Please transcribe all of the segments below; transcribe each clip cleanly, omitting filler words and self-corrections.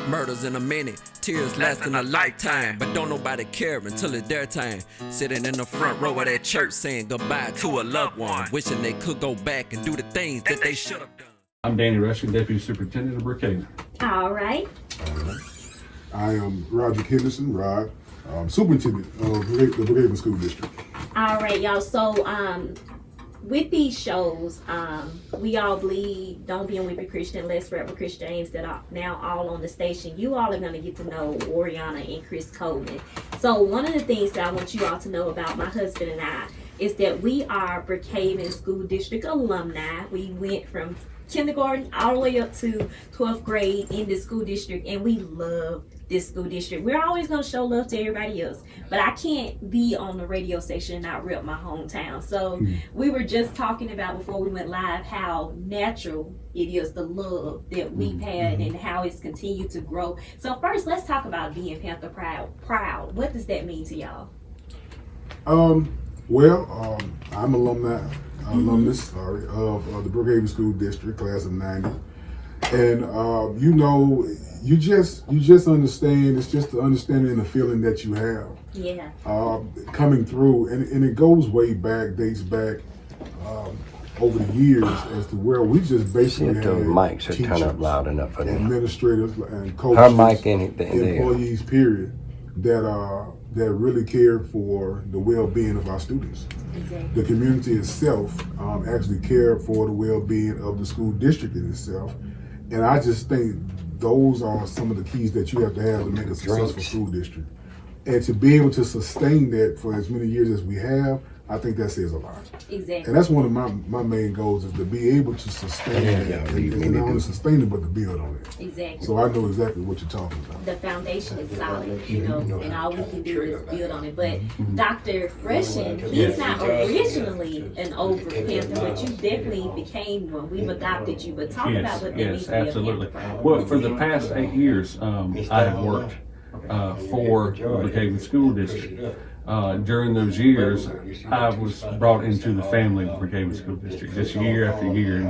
Murders in a minute, tears lasting a lifetime. But don't nobody care until it's their time. Sitting in the front row of that church saying goodbye to a loved one, wishing they could go back and do the things that they should have done. I'm Danny Rushing, Deputy Superintendent of Brookhaven. All right. I am Roger Henderson, Rod, Superintendent of the Brookhaven School District. All right, y'all. So, with these shows, we all believe Don't Be a Wimpy Christian, Let's Rap with Chris James, that are now all on the station. You all are going to get to know Orionna and Kris Coleman. So, one of the things that I want you all to know about my husband and I is that we are Brookhaven School District alumni. We went from kindergarten all the way up to 12th grade in the school district, and we love this school district. We're always going to show love to everybody else, but I can't be on the radio station and not rep my hometown. So we were just talking about before we went live how natural it is, the love that we've had and how it's continued to grow. So first, let's talk about being Panther proud. What does that mean to y'all? Well, I'm alumnus of the Brookhaven School District, class of '90, and you just understand. It's just the understanding and the feeling that you have. Yeah. Coming through, and it goes way back, dates back over the years as to where we just basically had those mics teachers, turn up loud enough for them. administrators, and coaches, Her mic in employees, period, that really cared for the well-being of our students. Exactly. The community itself actually cared for the well-being of the school district in itself, and I just think those are some of the keys that you have to make a successful school district. And to be able to sustain that for as many years as we have, I think that says a lot. Exactly. And that's one of my main goals, is to be able to sustain it, and not only sustain it, but to build on it. Exactly. So I know exactly what you're talking about. The foundation is solid, and all we can do is build on it. But Dr. Rushing, he's not originally an over Panther, but you definitely became one. We've adopted you, but talk about what that means to be a absolutely. Panther. Well, for the past 8 years, I have worked for the Brookhaven School District. During those years, I was brought into the family of Brookhaven School District just year after year.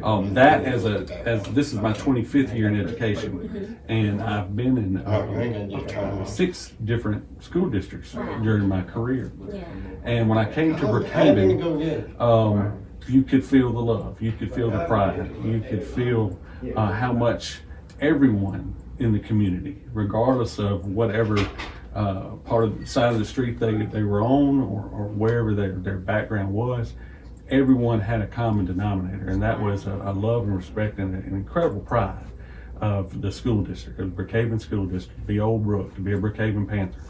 And that as this is my 25th year in education, and I've been in 6 different school districts during my career. Yeah. And when I came to Brookhaven, you could feel the love, you could feel the pride, you could feel how much everyone in the community, regardless of whatever part of the side of the street they were on, or wherever their background was, everyone had a common denominator, and that was a love and respect and an incredible pride of the school district, of the Brookhaven School District, to be Old Brook, to be a Brookhaven Panther.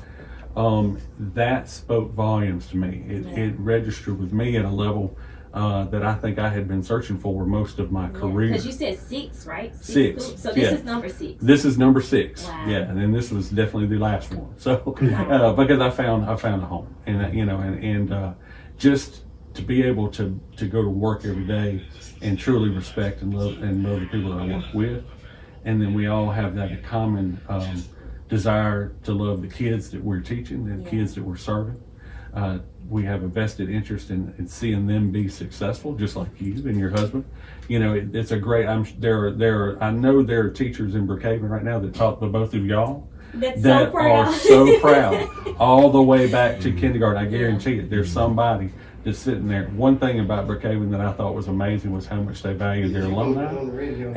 That spoke volumes to me. It registered with me at a level that I think I had been searching for most of my career. Because you said 6, right? 6. So this is number 6. This is number 6. Wow. Yeah, and then this was definitely the last one. So because I found a home, and just to be able to go to work every day and truly respect and love the people that I work with, and then we all have that common desire to love the kids that we're teaching, the kids that we're serving. We have a vested interest in seeing them be successful, just like you and your husband. It's a great. I know there are teachers in Brookhaven right now that taught the both of y'all that are so proud, all the way back to kindergarten. I guarantee it. There's somebody that's sitting there. One thing about Brookhaven that I thought was amazing was how much they value their alumni,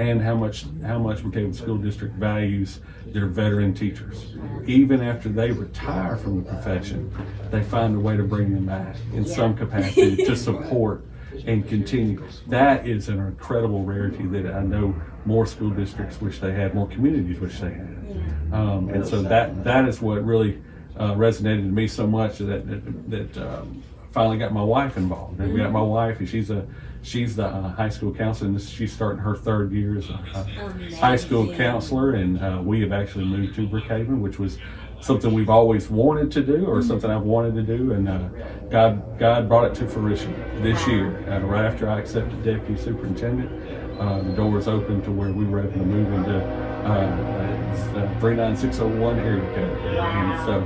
and how much Brookhaven School District values their veteran teachers. Even after they retire from the profession, they find a way to bring them back in some capacity to support and continue. That is an incredible rarity that I know more school districts wish they had, more communities wish they had. And so that is what really resonated to me so much, that finally got my wife involved. And we got my wife, and she's the high school counselor, and she's starting her 3rd year as a high school counselor. And we have actually moved to Brookhaven, which was something we've always wanted to do, or something I've wanted to do, and God brought it to fruition this year. Right after I accepted Deputy Superintendent, the doors opened to where we were able to move into 39601 area code. And so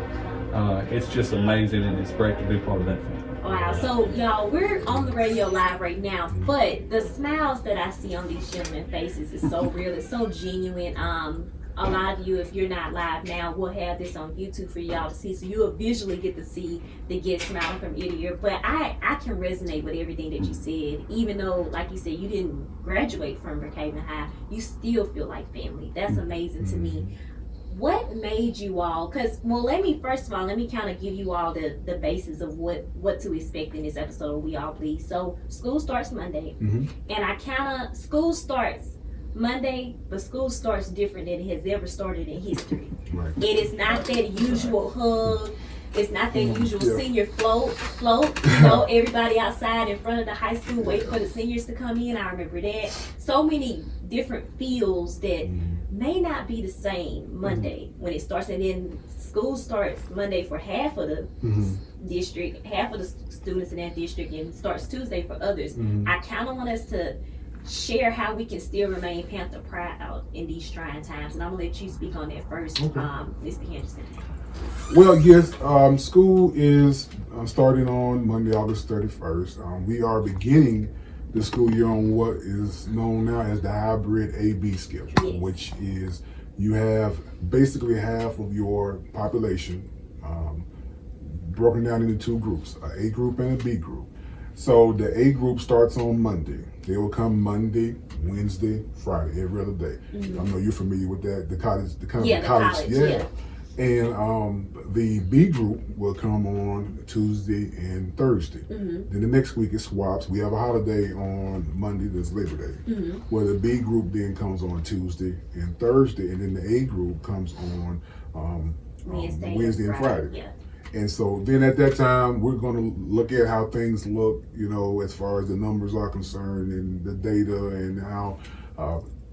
it's just amazing, and it's great to be part of that family. Wow. So y'all, we're on the radio live right now, but the smiles that I see on these gentlemen's faces is so real. It's so genuine. a lot of you, if you're not live now, we'll have this on YouTube for y'all to see, so you'll visually get to see the guests smiling from ear to ear. But I can resonate with everything that you said, even though, like you said, you didn't graduate from Brookhaven High, you still feel like family. That's amazing to me. What made you all, let me kind of give you all the basis of what to expect in this episode of We All Bleed. So school starts Monday, and school starts Monday, but school starts different than it has ever started in history. Right. It is not that usual hug. It's not that usual senior float. Everybody outside in front of the high school waiting for the seniors to come in. I remember that. So many different feels that may not be the same Monday when it starts, and then school starts Monday for half of the district, half of the students in that district, and starts Tuesday for others. I kind of want us to share how we can still remain Panther proud in these trying times, and I'm gonna let you speak on that first, Mr. Henderson. Well, yes, school is starting on Monday, August 31st. We are beginning the school year on what is known now as the hybrid AB schedule, which is you have basically half of your population broken down into two groups, an A group and a B group. So the A group starts on Monday. They will come Monday, Wednesday, Friday, every other day. I know you're familiar with that, the college. Yeah. And the B group will come on Tuesday and Thursday. Then the next week it swaps. We have a holiday on Monday, that's Labor Day, where the B group then comes on Tuesday and Thursday, and then the A group comes on Wednesday and Friday. Yeah. And so then at that time, we're going to look at how things look, as far as the numbers are concerned and the data and how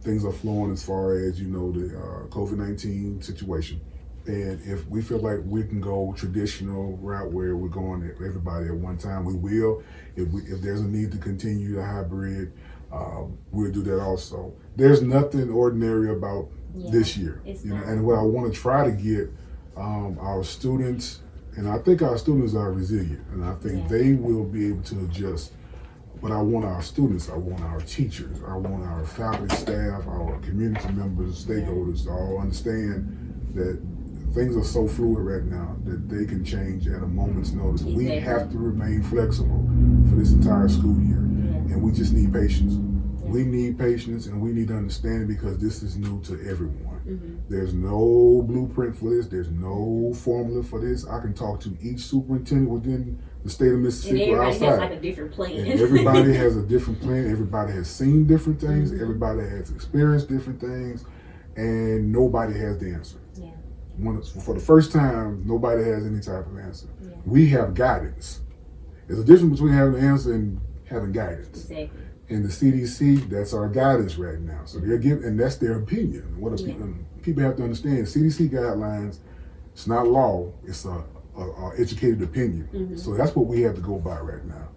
things are flowing as far as, the COVID-19 situation. And if we feel like we can go traditional route where we're going at everybody at one time, we will. If there's a need to continue the hybrid, we'll do that also. There's nothing ordinary about this year. And what I want to try to get our students, and I think our students are resilient, and I think they will be able to adjust. But I want our students, I want our teachers, I want our faculty, staff, our community members, stakeholders to all understand that things are so fluid right now that they can change at a moment's notice. We have to remain flexible for this entire school year, and we just need patience. We need patience, and we need understanding, because this is new to everyone. There's no blueprint for this. There's no formula for this. I can talk to each superintendent within the state of Mississippi or outside. And everybody has like a different plan. And everybody has a different plan. Everybody has seen different things. Everybody has experienced different things, and nobody has the answer. For the first time, nobody has any type of answer. We have guidance. There's a difference between having an answer and having guidance. Exactly. And the CDC, that's our guidance right now. So they're giving, and that's their opinion. People have to understand, CDC guidelines, it's not law, it's a educated opinion. So that's what we have to go by right now.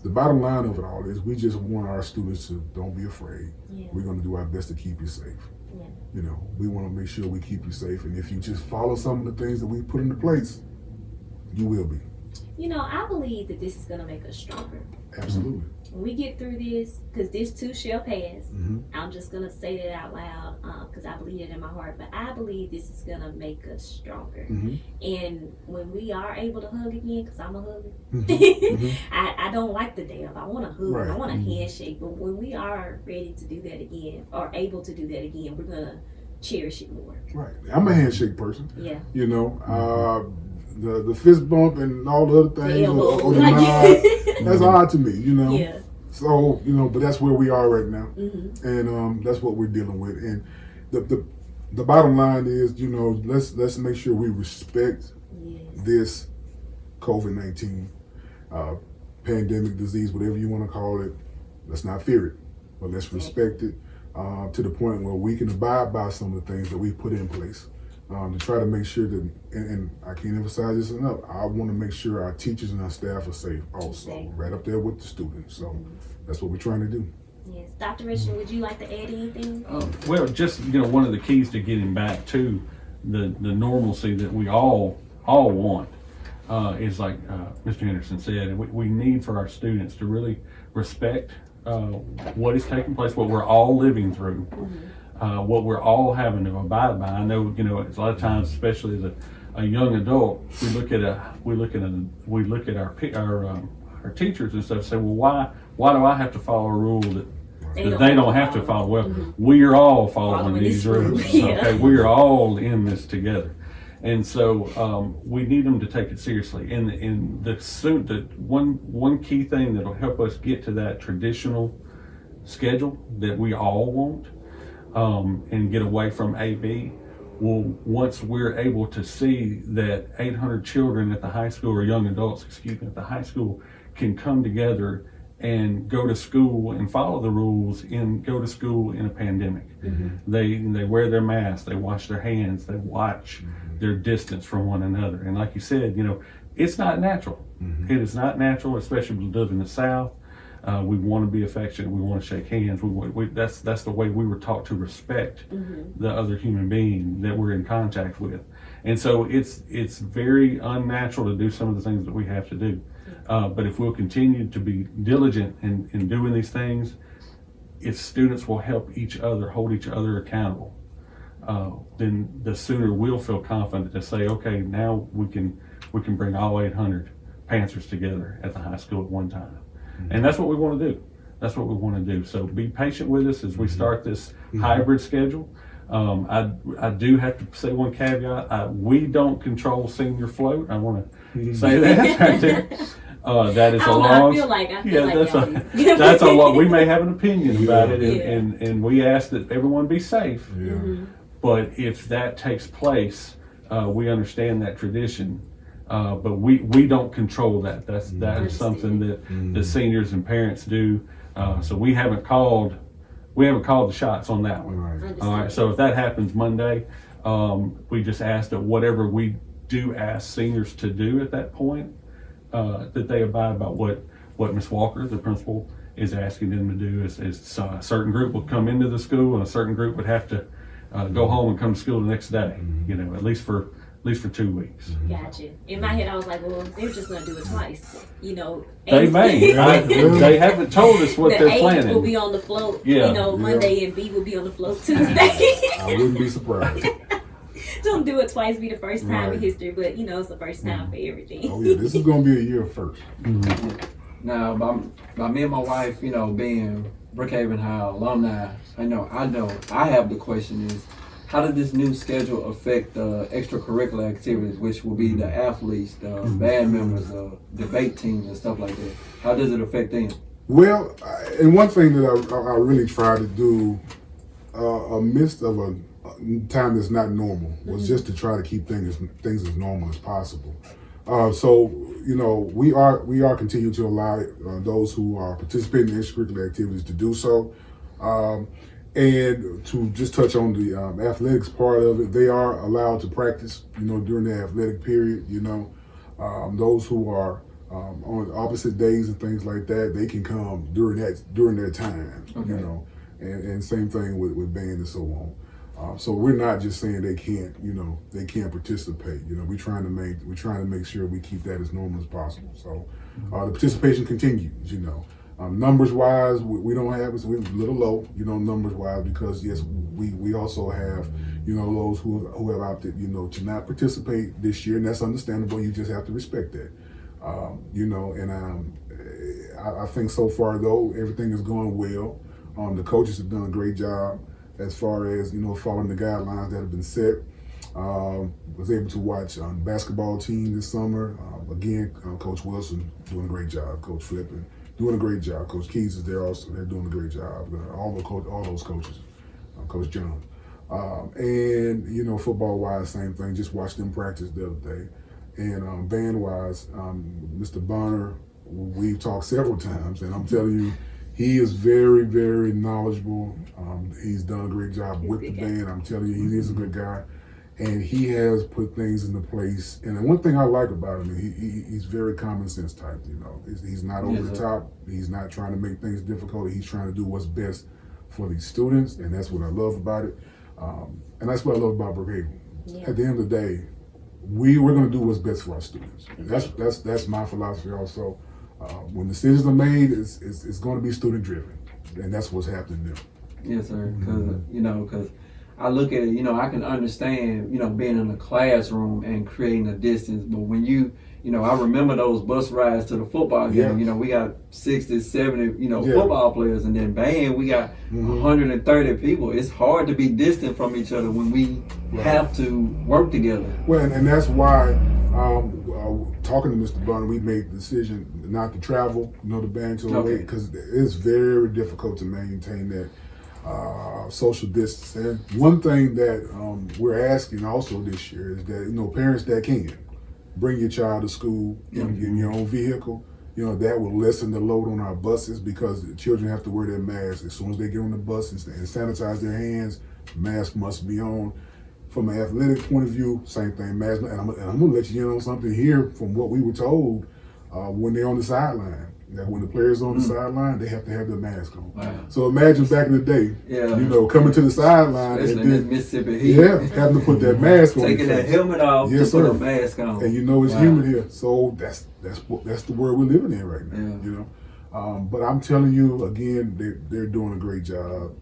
The bottom line of it all is we just want our students to don't be afraid. We're going to do our best to keep you safe. We want to make sure we keep you safe, and if you just follow some of the things that we put into place, you will be. I believe that this is going to make us stronger. Absolutely. When we get through this, because this too shall pass, I'm just going to say that out loud because I believe it in my heart, but I believe this is going to make us stronger. And when we are able to hug again, because I'm a hugger, I don't like the day of. I want to hug, I want a handshake, but when we are ready to do that again, or able to do that again, we're going to cherish it more. Right. I'm a handshake person. Yeah. The fist bump and all the other things, or the nod, that's odd to me, Yeah. So, but that's where we are right now, and that's what we're dealing with. And the bottom line is, let's make sure we respect this COVID-19 pandemic, disease, whatever you want to call it. Let's not fear it, but let's respect it to the point where we can abide by some of the things that we put in place. To try to make sure that, and I can't emphasize this enough, I want to make sure our teachers and our staff are safe also, right up there with the students. So that's what we're trying to do. Yes. Dr. Rushing, would you like to add anything? Well, just, one of the keys to getting back to the normalcy that we all want is like Mr. Henderson said, and we need for our students to really respect what is taking place, what we're all living through. what we're all having to abide by. I know, you know, it's a lot of times, especially as a young adult, we look at our teachers and stuff and say, well, why do I have to follow a rule that they don't have to follow? Well, we are all following these rules. Yeah. Okay, we are all in this together. And so we need them to take it seriously. And the one key thing that'll help us get to that traditional schedule that we all want, and get away from AB, well, once we're able to see that 800 children at the high school, or young adults, at the high school, can come together and go to school and follow the rules and go to school in a pandemic. They wear their masks, they wash their hands, they watch their distance from one another. And like you said, you know, it's not natural. It is not natural, especially when we live in the South. We want to be affectionate. We want to shake hands. That's the way we were taught to respect the other human being that we're in contact with. And so it's very unnatural to do some of the things that we have to do. But if we'll continue to be diligent in doing these things, if students will help each other, hold each other accountable, then the sooner we'll feel confident to say, okay, now we can bring all 800 Panthers together at the high school at one time. And that's what we want to do. That's what we want to do. So be patient with us as we start this hybrid schedule. I do have to say one caveat. We don't control senior float. I want to say that right there. That is a long. That's a lot. We may have an opinion about it, and we ask that everyone be safe. But if that takes place, we understand that tradition. But we don't control that. That is something that the seniors and parents do. So we haven't called the shots on that one. All right. So if that happens Monday, we just ask that whatever we do ask seniors to do at that point, that they abide by what Ms. Walker, the principal, is asking them to do. Is a certain group will come into the school and a certain group would have to go home and come to school the next day. You know, at least for 2 weeks. Gotcha. In my head, I was like, well, they're just gonna do it twice. You know, they may. They haven't told us what they're planning. A will be on the float. You know, Monday, and B will be on the float Tuesday. I wouldn't be surprised. Don't do it twice. Be the first time in history, but you know, it's the first time for everything. Oh yeah, this is gonna be a year first. Now, by me and my wife, you know, being Brookhaven High alumni, I know I have the question is, how did this new schedule affect the extracurricular activities, which will be the athletes, the band members, the debate teams and stuff like that? How does it affect them? Well, and one thing that I really try to do, amidst of a time that's not normal, was just to try to keep things as normal as possible. So, you know, we are continuing to allow those who are participating in extracurricular activities to do so. And to just touch on the athletics part of it, they are allowed to practice, you know, during the athletic period. You know, those who are on opposite days and things like that, they can come during their time. Okay. You know, and same thing with band and so on. So we're not just saying they can't participate. You know, we're trying to make sure we keep that as normal as possible. So the participation continues. You know. Numbers wise, we don't have, we're a little low, you know, numbers wise, because yes, we also have, you know, those who have opted, you know, to not participate this year, and that's understandable. You just have to respect that, you know, and I think so far though, everything is going well. The coaches have done a great job as far as, you know, following the guidelines that have been set. Was able to watch basketball team this summer. Again, Coach Wilson doing a great job, Coach Flippin doing a great job. Coach Keys is there also. They're doing a great job. All those coaches, Coach John. And, you know, football-wise, same thing. Just watched them practice the other day. And band-wise, Mr. Bonner, we've talked several times, and I'm telling you, he is very, very knowledgeable. He's done a great job with the band. I'm telling you, he is a good guy. And he has put things into place. And one thing I like about him, he's very common sense type. You know, he's not over the top. He's not trying to make things difficult. He's trying to do what's best for these students, and that's what I love about it. And that's what I love about Brookhaven. Yeah. At the end of the day, we're going to do what's best for our students. And that's my philosophy also. When decisions are made, it's going to be student driven, and that's what's happening now. Yes, sir. Because I look at it, I can understand, being in a classroom and creating a distance. But when I remember those bus rides to the football game. Yeah. We got 60, 70, Yeah. football players, and then bam, we got 130 people. It's hard to be distant from each other when we have to work together. Well, and that's why, talking to Mr. Bunn, we made the decision not to travel, the band to away, because it's very difficult to maintain that social distance. And one thing that we're asking also this year is that, parents that can, bring your child to school in your own vehicle. That will lessen the load on our buses, because the children have to wear their masks as soon as they get on the bus and sanitize their hands. Mask must be on. From an athletic point of view, same thing, mask. And I'm gonna let you in on something here from what we were told when they're on the sideline. That when the players are on the sideline, they have to have their mask on. Wow. So imagine back in the day, coming to the sideline, especially and in then, Mississippi heat. having to put that mask on. Taking that helmet off Yes, to put sir. a mask on. And it's humid here, so that's the world we're living in right now. But I'm telling you again, they're doing a great job.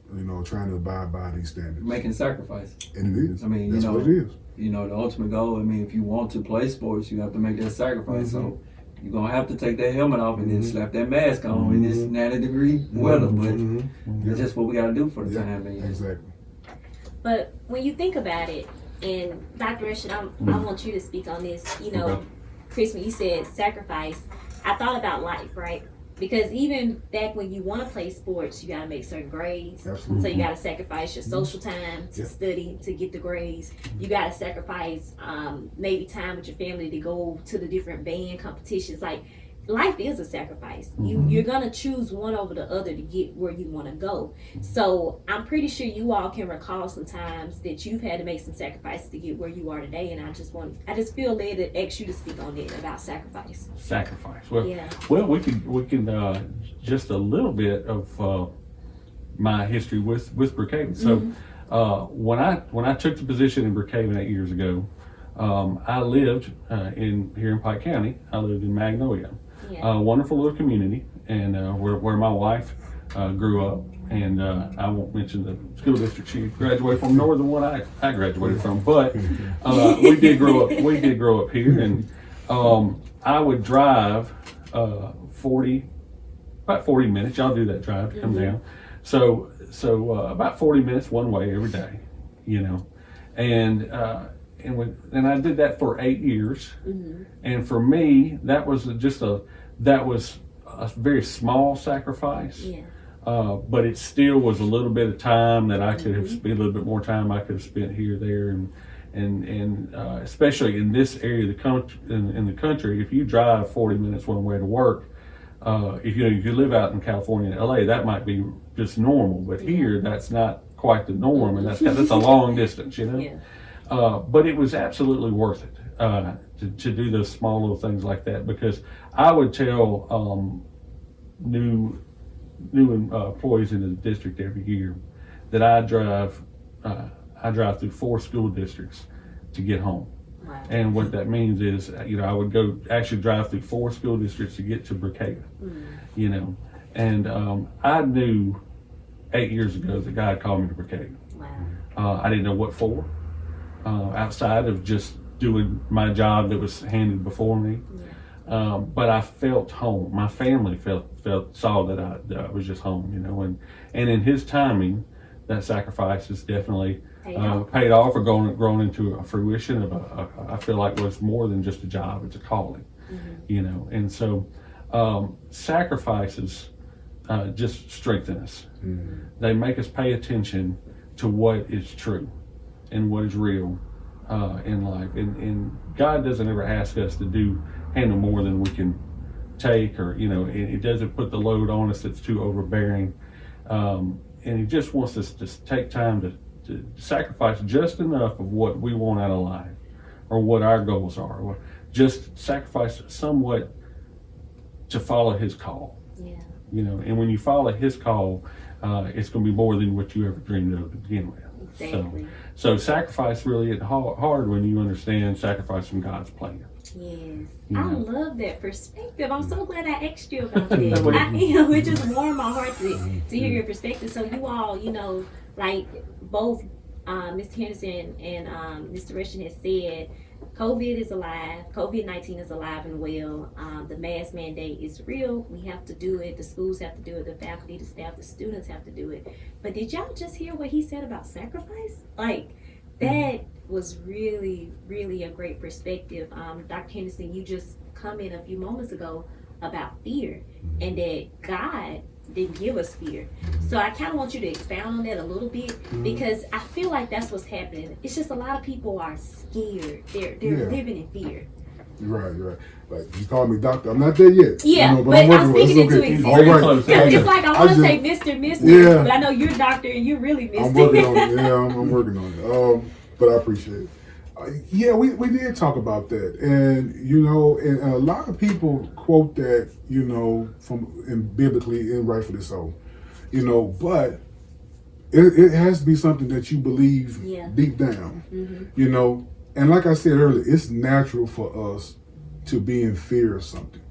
Trying to abide by these standards. Making sacrifice. And it is. I mean, that's what it is. The ultimate goal. I mean, if you want to play sports, you have to make that sacrifice. So you're gonna have to take that helmet off and then slap that mask on in this 90-degree weather. But it's just what we gotta do for the time being. Exactly. But when you think about it, and Dr. Rushing, I want you to speak on this. Kris, when you said sacrifice, I thought about life, right? Because even back when you want to play sports, you got to make certain grades. Absolutely. So you got to sacrifice your social time to study, to get the grades. You got to sacrifice maybe time with your family to go to the different band competitions. Like, life is a sacrifice. You're going to choose one over the other to get where you want to go. So I'm pretty sure you all can recall some times that you've had to make some sacrifices to get where you are today. And I just feel led to ask you to speak on it about sacrifice. Sacrifice. Well, we can just a little bit of my history with Brookhaven. So when I took the position in Brookhaven 8 years ago, I lived here in Pike County. I lived in Magnolia. Wonderful little community, and where my wife grew up, and I won't mention the school district she graduated from, nor the one I graduated from, but we did grow up here, and I would drive about 40 minutes. Y'all do that drive to come down, so about 40 minutes one way every day, and I did that for 8 years, and for me that was a very small sacrifice, but it still was a little bit of time that I could have spent, a little bit more time I could have spent here, there, and especially in this area of the country, in the country, if you drive 40 minutes one way to work, if you live out in California and LA, that might be just normal, but here that's not quite the norm, and that's a long distance, but it was absolutely worth it to do those small little things like that, because I would tell new employees in the district every year that I drive through 4 school districts to get home. Wow. And what that means is, I would actually drive through 4 school districts to get to Brookhaven. And I knew 8 years ago that God called me to Brookhaven. Wow. I didn't know what for, outside of just doing my job that was handed before me. But I felt home. My family saw that I was just home, and in His timing, that sacrifice has definitely paid off or grown into a fruition of I feel like was more than just a job; it's a calling, And so sacrifices just strengthen us. They make us pay attention to what is true and what is real in life, and God doesn't ever ask us to handle more than we can take, or it doesn't put the load on us that's too overbearing, and He just wants us to take time to sacrifice just enough of what we want out of life, or what our goals are, or just sacrifice somewhat to follow His call. And when you follow His call, it's going to be more than what you ever dreamed of to begin with. Exactly. So sacrifice really is hard when you understand sacrifice from God's plan. Yes. You I know. love that perspective. I'm so glad I asked you about that. It just warmed my heart to hear your perspective. So you all, like both Mr. Henderson and Mr. Rushing has said, COVID is alive. COVID-19 is alive and well. The mask mandate is real. We have to do it. The schools have to do it. The faculty, the staff, the students have to do it. But did y'all just hear what he said about sacrifice? Like, that was really, really a great perspective. Dr. Henderson, you just commented a few moments ago about fear and that God didn't give us fear. So I kind of want you to expound on that a little bit because I feel like that's what's happening. It's just a lot of people are scared. They're living in fear. Right. Like you call me doctor, I'm not there yet. Yeah, but I'm speaking into existence. All right. Because it's like I want to say Mr. But I know you're a doctor and you're really Mr. I'm working on it. Yeah, I'm working on it. But I appreciate it. We did talk about that, and and a lot of people quote that, from biblically and rightfully so, but it has to be something that you believe deep down, and like I said earlier, it's natural for us to be in fear of something,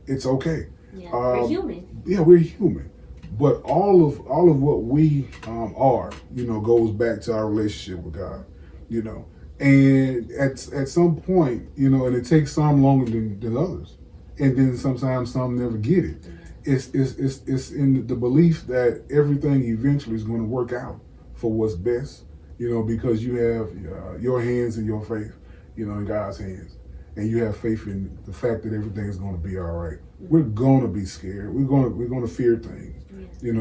it's okay. Yeah, we're human. Yeah, we're human. But all of what we are, goes back to our relationship with God, And at some point, and it takes some longer than others, and then sometimes some never get it. It's in the belief that everything eventually is going to work out for what's best, because you have your hands in your faith, in God's hands, and you have faith in the fact that everything is going to be all right. We're going to be scared. We're going to fear things,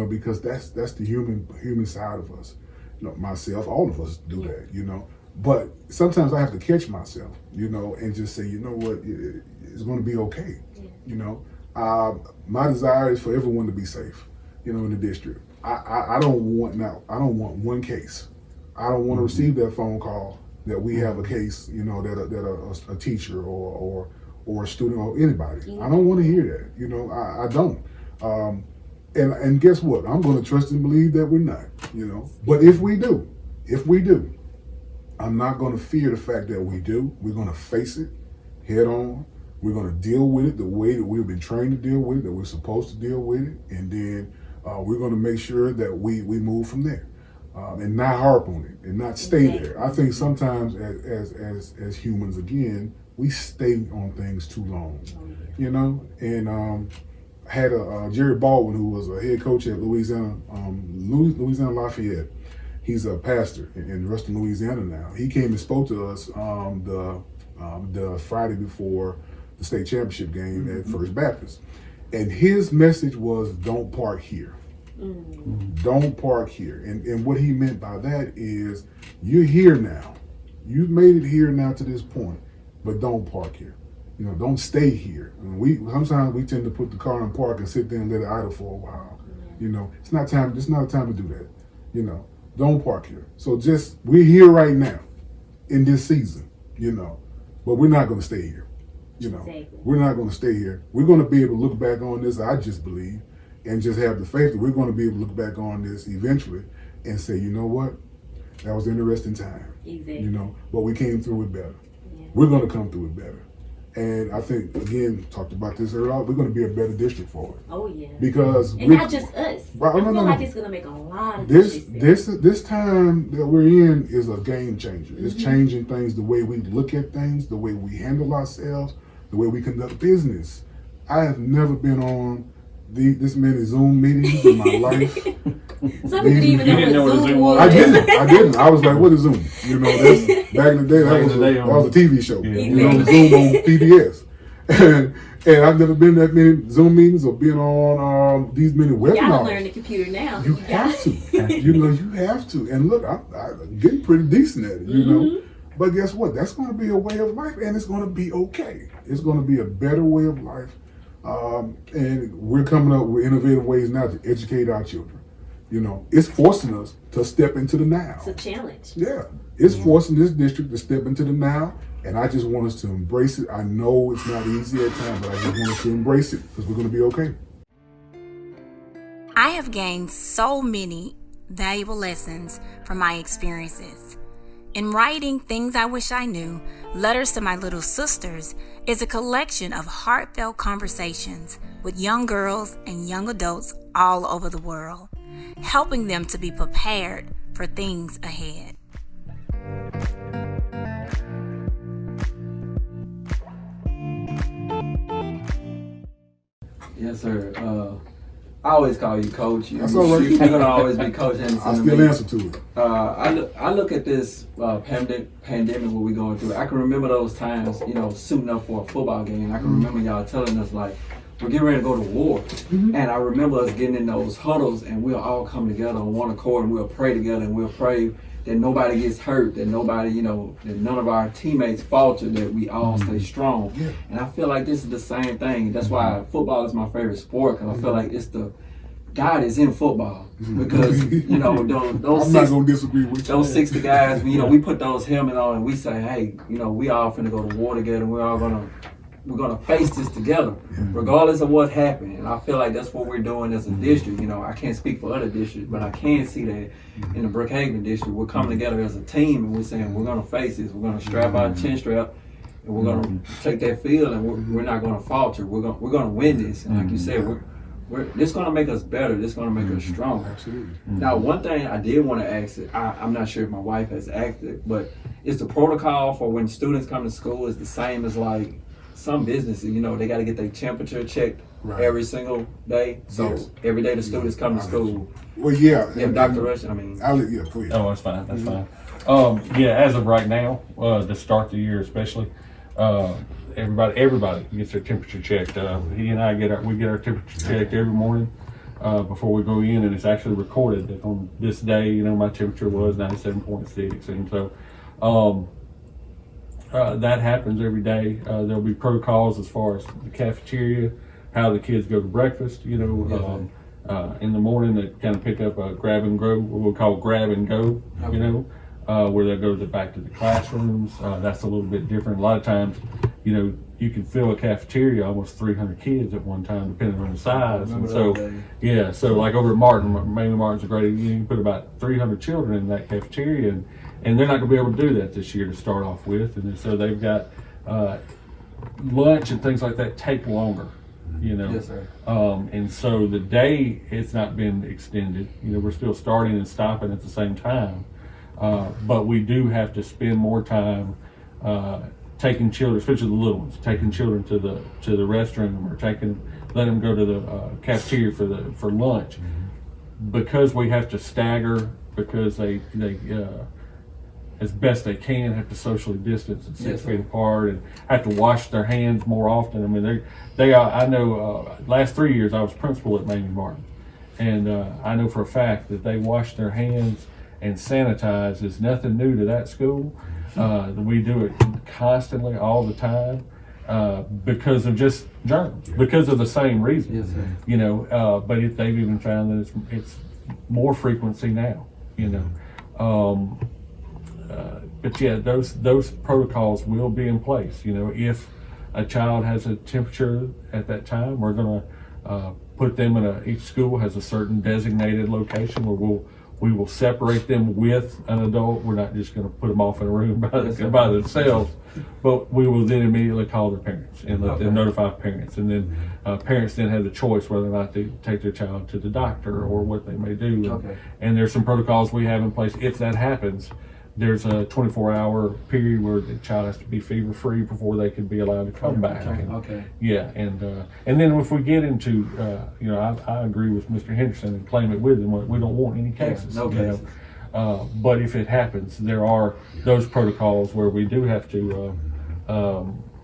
because that's the human side of us. Myself, all of us do that, But sometimes I have to catch myself, and just say, what, it's going to be okay. My desire is for everyone to be safe, in the district. I don't want one case. I don't want to receive that phone call that we have a case, that a teacher or a student or anybody. I don't want to hear that. I don't. And guess what? I'm going to trust and believe that we're not. But if we do, I'm not going to fear the fact that we do. We're going to face it head on. We're going to deal with it the way that we've been trained to deal with it, that we're supposed to deal with it. And then we're going to make sure that we move from there and not harp on it and not stay there. I think sometimes as humans, again, we stay on things too long, and had a Jerry Baldwin, who was a head coach at Louisiana Lafayette. He's a pastor in Ruston, Louisiana now. He came and spoke to us the Friday before the state championship game at First Baptist. And his message was, don't park here. Don't park here. And what he meant by that is, you're here now. You've made it here now to this point, but don't park here. Don't stay here. Sometimes we tend to put the car in park and sit there and let it idle for a while. It's not time. It's not a time to do that. Don't park here. So we're here right now in this season, but we're not going to stay here. Exactly. We're not going to stay here. We're going to be able to look back on this, I just believe, and just have the faith that we're going to be able to look back on this eventually and say, you know what? That was an interesting time. Exactly. But we came through it better. Yeah. We're going to come through it better. And I think, again, talked about this earlier, we're going to be a better district for it. Oh, yeah. Because not just us. Right, I feel like it's going to make a lot of this time that we're in is a game changer. It's changing things, the way we look at things, the way we handle ourselves, the way we conduct business. I have never been on this many Zoom meetings in my life. Some people didn't know what Zoom was. I didn't. I was like, what is Zoom? That's back in the day, that was a TV show. Yeah. Zoom on PBS. And I've never been that many Zoom meetings or been on these many webinars. You gotta learn the computer now. You have to. You have to. And look, I'm getting pretty decent at it, But guess what? That's going to be a way of life, and it's going to be okay. It's going to be a better way of life. And we're coming up with innovative ways now to educate our children. It's forcing us to step into the now. It's a challenge. Yeah. It's forcing this district to step into the now, and I just want us to embrace it. I know it's not easy at times, but I just want us to embrace it because we're going to be okay. I have gained so many valuable lessons from my experiences. In writing Things I Wish I Knew, Letters to My Little Sisters is a collection of heartfelt conversations with young girls and young adults all over the world, helping them to be prepared for things ahead. Yes, sir. I always call you Coach. That's all right. You're gonna always be Coach Henderson. I still answer to it. I look at this pandemic what we're going through. I can remember those times, suiting up for a football game. I can remember y'all telling us like, we're getting ready to go to war. And I remember us getting in those huddles and we'll all come together on one accord and we'll pray together and we'll pray that nobody gets hurt, that nobody, that none of our teammates falter, that we all stay strong. Yeah. And I feel like this is the same thing. That's why football is my favorite sport, because I feel like God is in football. Because, those I'm not going to disagree with you. those 60 guys, we put those helmets on and we say, hey, we all finna go to war together and we're gonna face this together, regardless of what happened. And I feel like that's what we're doing as a district. I can't speak for other districts, but I can see that in the Brookhaven district, we're coming together as a team and we're saying we're gonna face this. We're gonna strap our chin strap and we're gonna take that field and we're not gonna falter. We're gonna win this. And like you said, this gonna make us better. This gonna make us stronger. Absolutely. Now, one thing I did want to ask it, I'm not sure if my wife has asked it, but is the protocol for when students come to school is the same as like some businesses, they got to get their temperature checked every single day. So every day the students come to school. Well, yeah. Yeah, Dr. Rush, go ahead. Oh, that's fine. That's fine. As of right now, to start the year especially, everybody gets their temperature checked. He and I get our temperature checked every morning before we go in, and it's actually recorded that on this day, my temperature was 97.6, and so. That happens every day. There'll be protocols as far as the cafeteria, how the kids go to breakfast. In the morning they kind of pick up a grab and go, what we'll call grab and go. Where they go back to the classrooms. That's a little bit different. A lot of times, you can fill a cafeteria almost 300 kids at one time, depending on the size. And so, so like over at Martin, Mamie Martin's a great. You can put about 300 children in that cafeteria, and they're not going to be able to do that this year to start off with. And so they've got lunch and things like that take longer, Yes, sir. And so the day it's not been extended. We're still starting and stopping at the same time, but we do have to spend more time taking children, especially the little ones, taking children to the restroom or let them go to the cafeteria for lunch, because we have to stagger, because they as best they can have to socially distance and 6 feet apart, and have to wash their hands more often. I mean, I know last 3 years I was principal at Mamie Martin, and I know for a fact that they wash their hands and sanitize. Is nothing new to that school. We do it constantly, all the time, because of just germs, because of the same reason. Yes, sir. But they've even found that it's more frequency now. But yeah, those protocols will be in place. If a child has a temperature at that time, we're going to put them each school has a certain designated location where we will separate them with an adult. We're not just going to put them off in a room by themselves, but we will then immediately call their parents and let them notify parents. And then parents then have the choice whether or not to take their child to the doctor or what they may do. And there's some protocols we have in place. If that happens, there's a 24-hour period where the child has to be fever-free before they can be allowed to come back. Yeah, and then if we get into, I agree with Mr. Henderson and claim it with him. We don't want any cases. No cases. But if it happens, there are those protocols where we do have to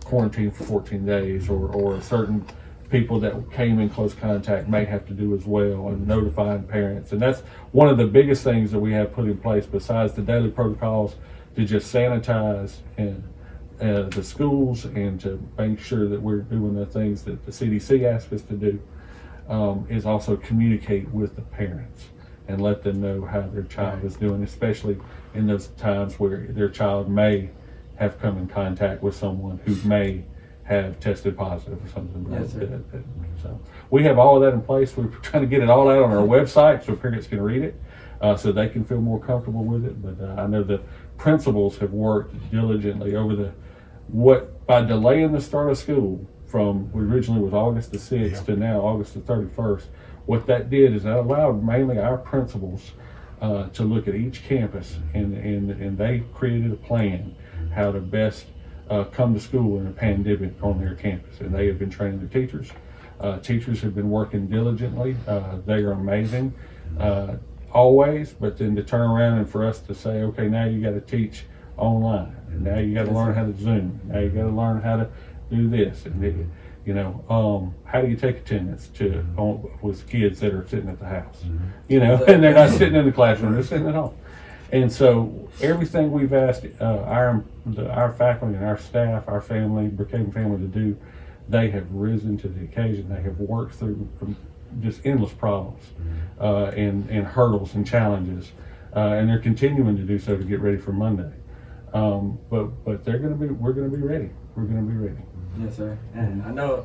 quarantine for 14 days, or certain people that came in close contact may have to do as well, and notifying parents. And that's one of the biggest things that we have put in place, besides the daily protocols, to just sanitize and the schools, and to make sure that we're doing the things that the CDC asks us to do, is also communicate with the parents and let them know how their child is doing, especially in those times where their child may have come in contact with someone who may have tested positive or something like that. So we have all of that in place. We're trying to get it all out on our website so parents can read it. so they can feel more comfortable with it. But I know the principals have worked diligently over by delaying the start of school from originally was August the 6th to now August the 31st. What that did is that allowed mainly our principals to look at each campus, and they created a plan how to best come to school in a pandemic on their campus. And they have been training the teachers. Teachers have been working diligently. They are amazing always, but then to turn around and for us to say, okay, now you got to teach online, and now you got to learn how to Zoom, now you got to learn how to do this, and how do you take attendance with kids that are sitting at the house, and they're not sitting in the classroom, they're sitting at home. And so everything we've asked our faculty and our staff, our family, Brookhaven family to do, they have risen to the occasion. They have worked through just endless problems and hurdles and challenges, and they're continuing to do so to get ready for Monday. But we're going to be ready. We're going to be ready. Yes, sir. And I know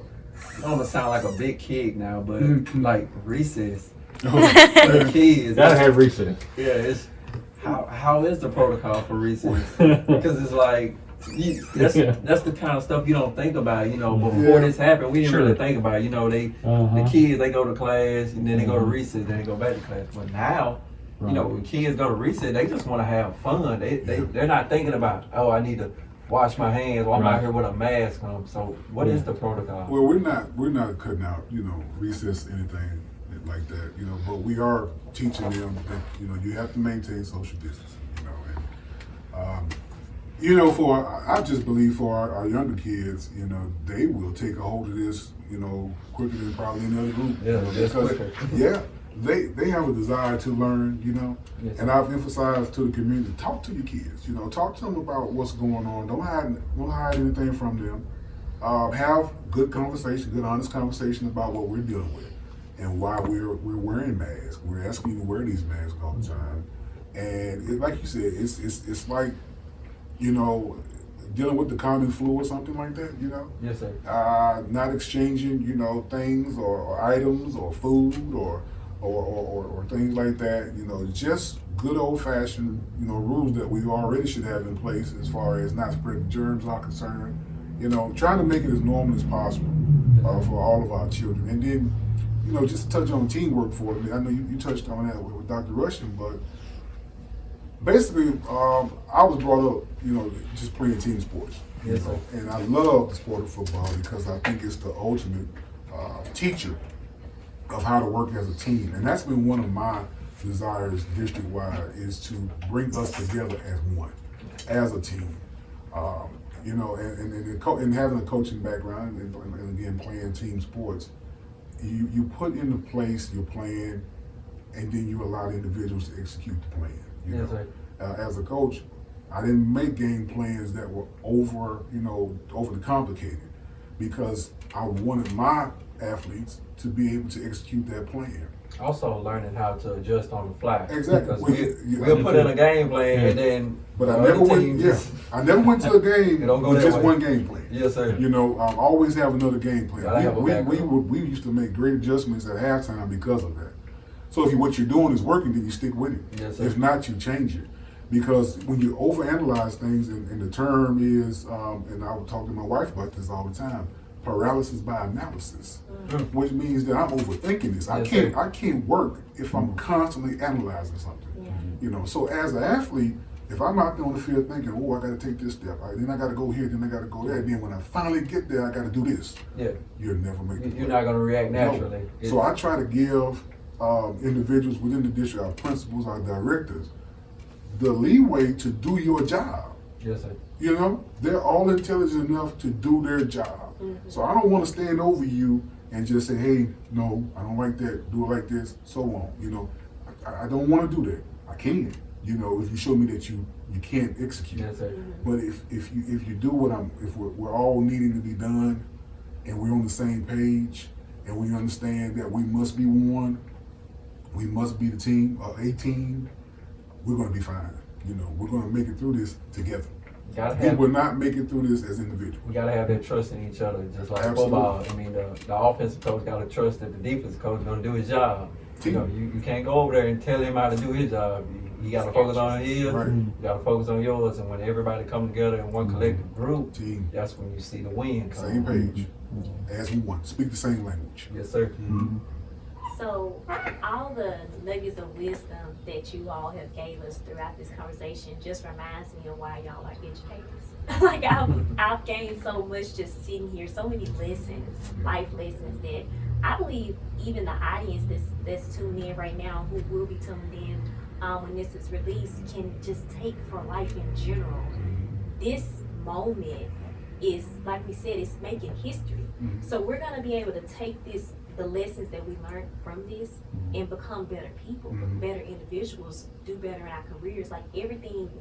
I don't want to sound like a big kid now, but like recess, the kids Gotta have recess. Yeah, it's how is the protocol for recess? Because it's like that's the kind of stuff you don't think about. Before this happened, we didn't really think about. The kids, they go to class and then they go to recess, then they go back to class. But now, when kids go to recess, they just want to have fun. They're not thinking about, I need to wash my hands, or I'm out here with a mask on. So what is the protocol? Well, we're not cutting out, recess, anything like that, but we are teaching them that, you have to maintain social distancing, I just believe for our younger kids, they will take a hold of this, quicker than probably any other group. Because they have a desire to learn, Yes, and I've emphasized to the community, talk to your kids, talk to them about what's going on. Don't hide anything from them. Have good conversation, good honest conversation about what we're dealing with and why we're wearing masks. We're asking you to wear these masks all the time. And like you said, it's like, dealing with the common flu or something like that, Yes, sir. Not exchanging, things or items or food or things like that, just good old-fashioned, rules that we already should have in place as far as not spreading germs are concerned, trying to make it as normal as possible for all of our children. And then, just to touch on teamwork for me, I know you touched on that with Dr. Rushing, but basically, I was brought up, just playing team sports. Yes, sir. And I love the sport of football because I think it's the ultimate teacher of how to work as a team. And that's been one of my desires district-wide, is to bring us together as one, as a team. And having a coaching background and again playing team sports, you put into place your plan, and then you allow the individuals to execute the plan. Yes, sir. As a coach, I didn't make game plans that were overly complicated, because I wanted my athletes to be able to execute that plan. Also learning how to adjust on the fly. Exactly. Because we'll put in a game plan and then But I never went to a game don't go with that just way. one game plan. Yes, sir. I always have another game Gotta plan. have a backup. We used to make great adjustments at halftime because of that. So if what you're doing is working, then you stick with it. Yes, sir. If not, you change it. Because when you overanalyze things, and the term is, and I would talk to my wife about this all the time, paralysis by analysis, which means that I'm overthinking this. Yes, I can't work if I'm constantly analyzing something. So as an athlete, if I'm out there on the field thinking, I got to take this step, then I got to go here, then I got to go there, then when I finally get there, I got to do this. Yeah. You'll never make it. You're not going to react naturally. No. So I try to give individuals within the district, our principals, our directors, the leeway to do your job. Yes, sir. They're all intelligent enough to do their job. So I don't want to stand over you and just say, hey, no, I don't like that, do it like this, so on. I don't want to do that. I can, if you show me that you can't execute. Yes, sir. But if you do if we're all needing to be done, and we're on the same page, and we understand that we must be one, we must be the team, a team, we're going to be fine. We're going to make it through this together. We will not make it through this as individuals. We got to have that trust in each other, just like Absolutely. football. I mean, the offensive coach got to trust that the defensive coach is going to do his job. You know, you can't go over there and tell him how to do his job. You got to focus on his, Right. you got to focus on yours, and when everybody come together in one collective group, Team. that's when you see the win come. Same page. As one. Speak the same language. Yes, sir. Mm-hmm. So, all the nuggets of wisdom that you all have gave us throughout this conversation just reminds me of why y'all are educators. Like, I've gained so much just sitting here, so many lessons, life lessons that I believe even the audience that's tuned in right now, who will be tuned in when this is released, can just take for life in general. This moment is, like we said, it's making history. So we're gonna be able to take the lessons that we learned from this and become better people, better individuals, do better in our careers. Like, everything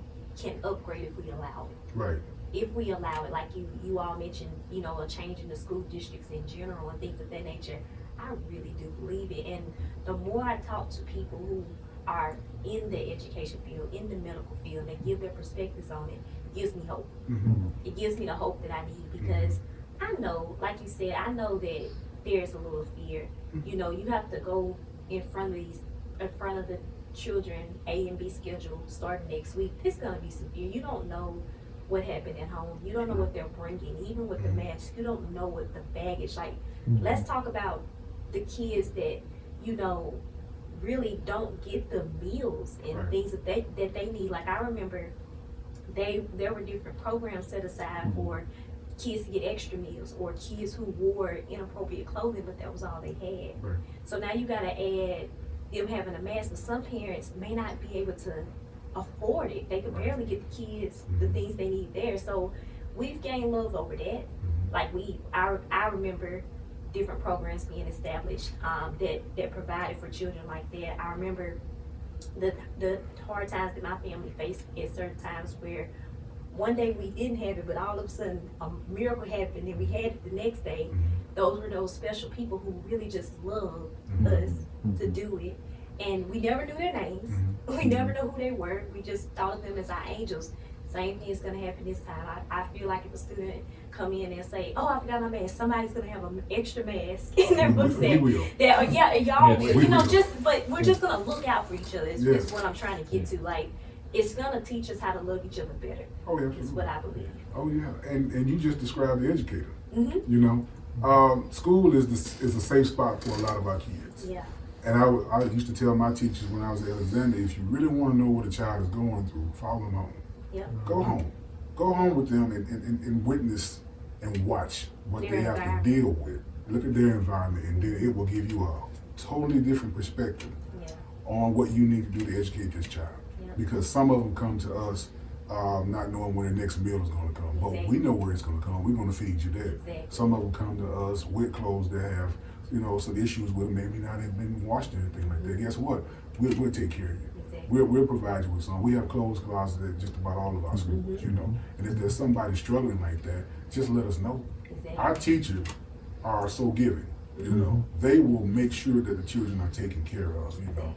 can upgrade if we allow it. Right. If we allow it, like you all mentioned, you know, a change in the school districts in general and things of that nature, I really do believe it. And the more I talk to people who are in the education field, in the medical field, they give their perspectives on it, gives me hope. It gives me the hope that I need, because I know, like you said, I know that there's a little fear. You know, you have to go in front of the children, A and B schedule starting next week. There's gonna be some fear. You don't know what happened at home. You don't know what they're bringing. Even with the masks, you don't know what the baggage. Like, let's talk about the kids that, you know, really don't get the meals and things that they need. Like, I remember there were different programs set aside for kids to get extra meals, or kids who wore inappropriate clothing, but that was all they had. Right. So now you gotta add them having a mask, but some parents may not be able to afford it. They can barely get the kids the things they need there. So we've gained love over that. Like, I remember different programs being established that provided for children like that. I remember the hard times that my family faced at certain times, where one day we didn't have it, but all of a sudden a miracle happened and we had it the next day. Those were those special people who really just loved us to do it. And we never knew their names. We never knew who they were. We just thought of them as our angels. Same thing is going to happen this time. I feel like if a student come in and say, "Oh, I forgot my mask," somebody's going to have an extra mask in their book set. Y'all will. You know, but we're just going to look out for each other. Is what I'm trying to get to. Like, it's going to teach us how to love each other better. Oh, yeah, absolutely. Is what I believe. Oh, yeah. And you just described the educator. You know, school is a safe spot for a lot of our kids. Yeah. And I used to tell my teachers when I was at Alexander, if you really want to know what a child is going through, follow them home. Yep. Go home. Go home with them and witness and watch what Their they have to deal with. Look at their environment, and then it will give you a totally different perspective on what you need to do to educate this child. Yep. Because some of them come to us not knowing when the next meal is going to come. But we know where it's going to come. We're going to feed you there. Some of them come to us with clothes that have, you know, some issues with them, maybe not have been washed or anything like that. Guess what? We'll take care of you. We'll provide you with some. We have clothes closets at just about all of our schools, you know. And if there's somebody struggling like that, just let us know. Our teachers are so giving, you know. They will make sure that the children are taken care of, you know.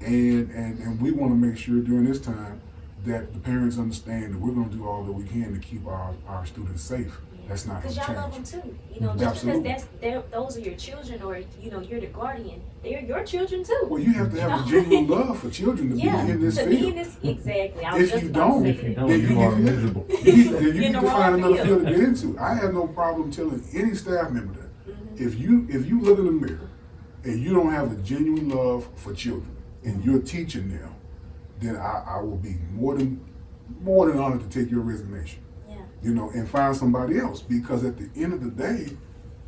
And we want to make sure during this time that the parents understand that we're going to do all that we can to keep our students safe. That's not going to change. Because y'all love them too. You know, just because those are your children, or, you know, you're the guardian, they're your children too. Well, you have to have a genuine love for children to be in this field. Exactly. If you don't, then you are miserable. Then you need to find another field to get into. I have no problem telling any staff member that. If you look in the mirror and you don't have a genuine love for children and you're teaching them, then I will be more than honored to take your resignation. You know, and find somebody else, because at the end of the day,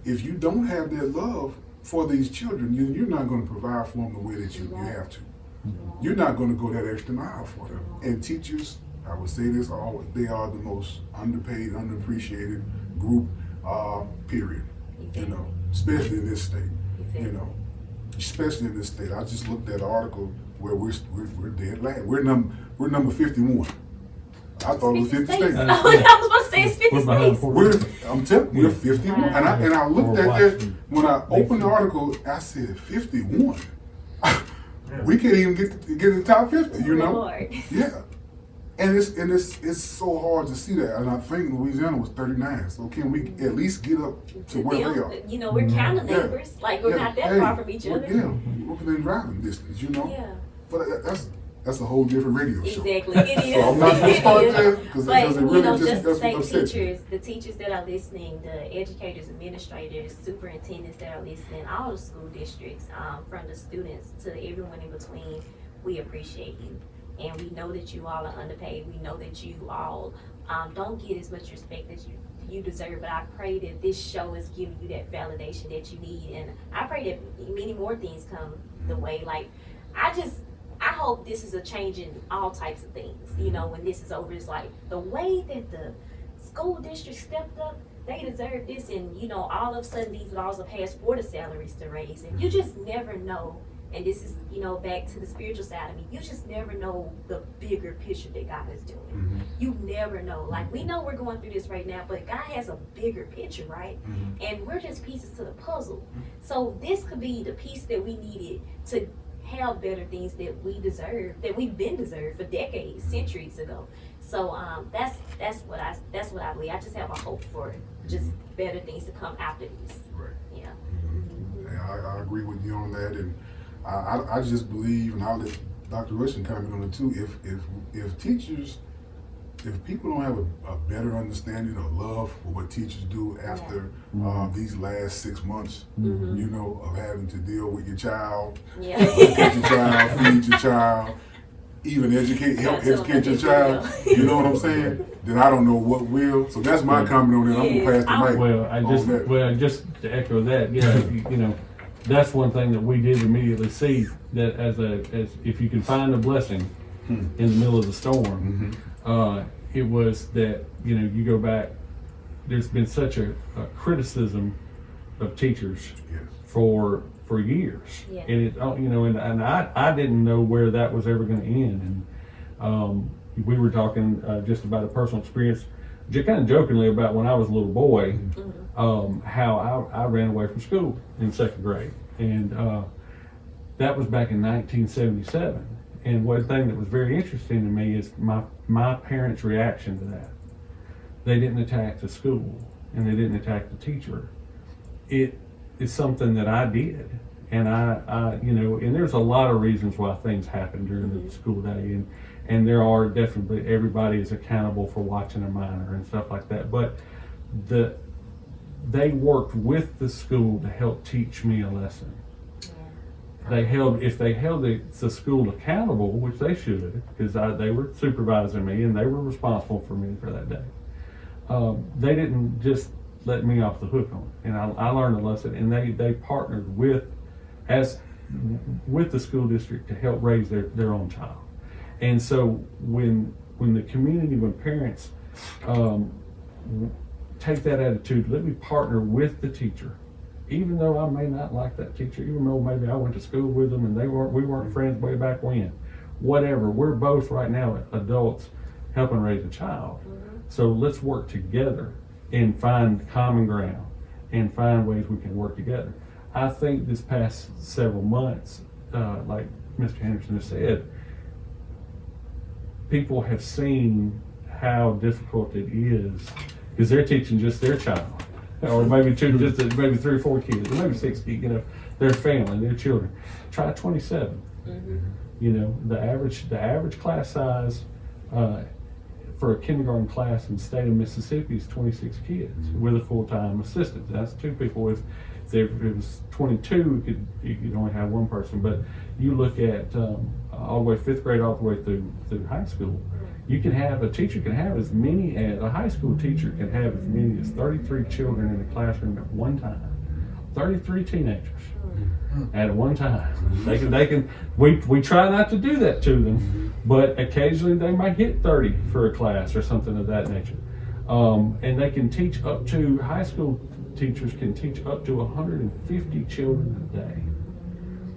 if you don't have that love for these children, you're not going to provide for them the way that you have to. You're not going to go that extra mile for them. And teachers, I would say this always, they are the most underpaid, underappreciated group, period. You know, especially in this state. You know, especially in this state. I just looked at an article where we're dead last. We're number 51. I thought it was 50 states. I was supposed to say it's 50 states. I'm telling you, we're 51. And I looked at this, when I opened the article, I said 51. We can't even get in the top 50, you know? Lord. Yeah. And it's so hard to see that. And I think Louisiana was 39. So can we at least get up to where they are? You know, we're kind of neighbors. Like we're not that far from each other. Yeah, we're within driving distance, you know. Yeah. But that's a whole different radio show. Exactly, it is. So I'm not gonna start there because But it really you know, just to say upsets me. teachers, the teachers that are listening, the educators, administrators, superintendents that are listening, all the school districts, from the students to everyone in between, we appreciate you. And we know that you all are underpaid. We know that you all don't get as much respect that you deserve. But I pray that this show is giving you that validation that you need. And I pray that many more things come the way. Like, I hope this is a change in all types of things. You know, when this is over, it's like the way that the school district stepped up, they deserve this. And, you know, all of a sudden these laws are passed for the salaries to raise. And you just never know. And this is, you know, back to the spiritual side of me. You just never know the bigger picture that God is doing. Mm-hmm. You never know. Like, we know we're going through this right now, but God has a bigger picture, right? Mm-hmm. And we're just pieces to the puzzle. So this could be the piece that we needed to have better things that we deserve, that we've been deserved for decades, centuries ago. So that's what I believe. I just have a hope for just better things to come after these. Right. Yeah. Mm-hmm. And I agree with you on that, and I just believe, and I'll let Dr. Rushing comment on it too. If teachers, if people don't have a better understanding or love for what teachers do after these last 6 months, you know, of having to deal with your child, Yeah. look at your child, feed your child, even help educate your child, you know what I'm saying? Then I don't know what will. So that's my comment on it. I'm gonna pass the mic. Well, just to echo that, yeah, you know, that's one thing that we did immediately see, that as if you can find a blessing in the middle of the storm, it was that, you know, you go back, there's been such a criticism of teachers for years. Yeah. And it, you know, and I didn't know where that was ever going to end. And we were talking just about a personal experience, just kind of jokingly, about when I was a little boy, how I ran away from school in second grade. And that was back in 1977. And one thing that was very interesting to me is my parents' reaction to that. They didn't attack the school and they didn't attack the teacher. It is something that I did. And I you know, and there's a lot of reasons why things happen during the school day, and there are definitely, everybody is accountable for watching a minor and stuff like that. But they worked with the school to help teach me a lesson. If they held the school accountable, which they should, because they were supervising me and they were responsible for me for that day. They didn't just let me off the hook on it, and I learned a lesson. And they partnered with the school district to help raise their own child. And so when the community, when parents take that attitude, let me partner with the teacher. Even though I may not like that teacher, even though maybe I went to school with them and we weren't friends way back when, whatever, we're both right now adults helping raise a child. So let's work together and find common ground and find ways we can work together. I think this past several months, like Mr. Henderson has said, people have seen how difficult it is because they're teaching just their child. Or maybe maybe 3 or 4 kids, or maybe 6 kids, you know, their family, their children. Try 27. You know, the average class size for a kindergarten class in the state of Mississippi is 26 kids with a full-time assistant. That's 2 people. If it was 22, you could only have 1 person. But you look at all the way 5th grade all the way through high school. A teacher can have as many as a high school teacher can have as many as 33 children in the classroom at one time. 33 teenagers at one time. They can. We try not to do that to them, but occasionally they might hit 30 for a class or something of that nature. And they can teach up to, high school teachers can teach up to 150 children a day,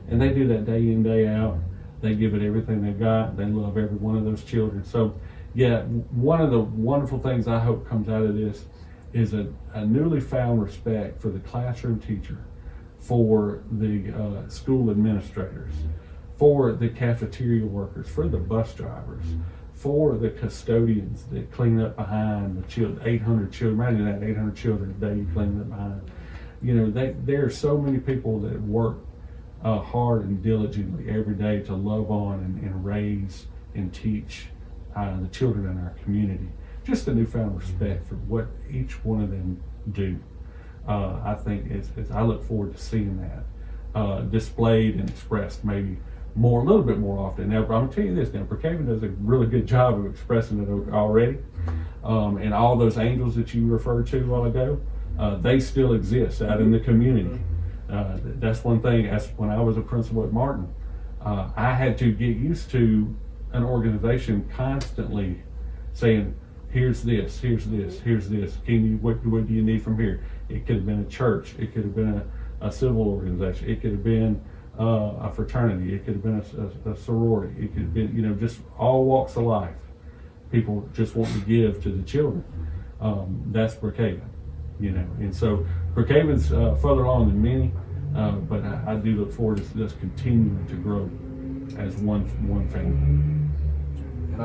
and they do that day in, day out. They give it everything they've got. They love every one of those children. So, yeah, one of the wonderful things I hope comes out of this is a newly found respect for the classroom teacher, for the school administrators, for the cafeteria workers, for the bus drivers, for the custodians that clean up behind the children, 800 children, imagine that, 800 children a day you clean up behind. You know, there are so many people that work hard and diligently every day to love on and raise and teach the children in our community. Just a newfound respect for what each one of them do. I think I look forward to seeing that displayed and expressed maybe a little bit more often. Now, I'm gonna tell you this now, Brookhaven does a really good job of expressing it already. And all those angels that you referred to a while ago, they still exist out in the community. That's one thing, as when I was a principal at Martin, I had to get used to an organization constantly saying, here's this, here's this, here's this. What do you need from here? It could have been a church. It could have been a civil organization. It could have been a fraternity. It could have been a sorority. It could have been, you know, just all walks of life. People just want to give to the children. That's Brookhaven, you know. And so Brookhaven's further along than many, but I do look forward to this continuing to grow as one family. And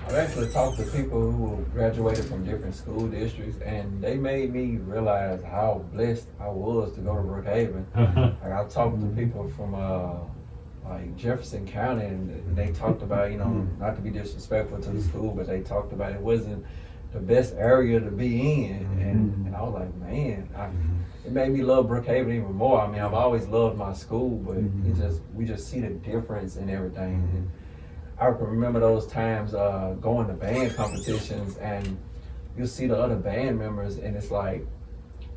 I've actually talked to people who graduated from different school districts, and they made me realize how blessed I was to go to Brookhaven. Like, I talked to people from like Jefferson County, and they talked about, you know, not to be disrespectful to the school, but they talked about it wasn't the best area to be in, and I was like, man, it made me love Brookhaven even more. I mean, I've always loved my school, but we just see the difference in everything. And I can remember those times going to band competitions, and you'll see the other band members, and it's like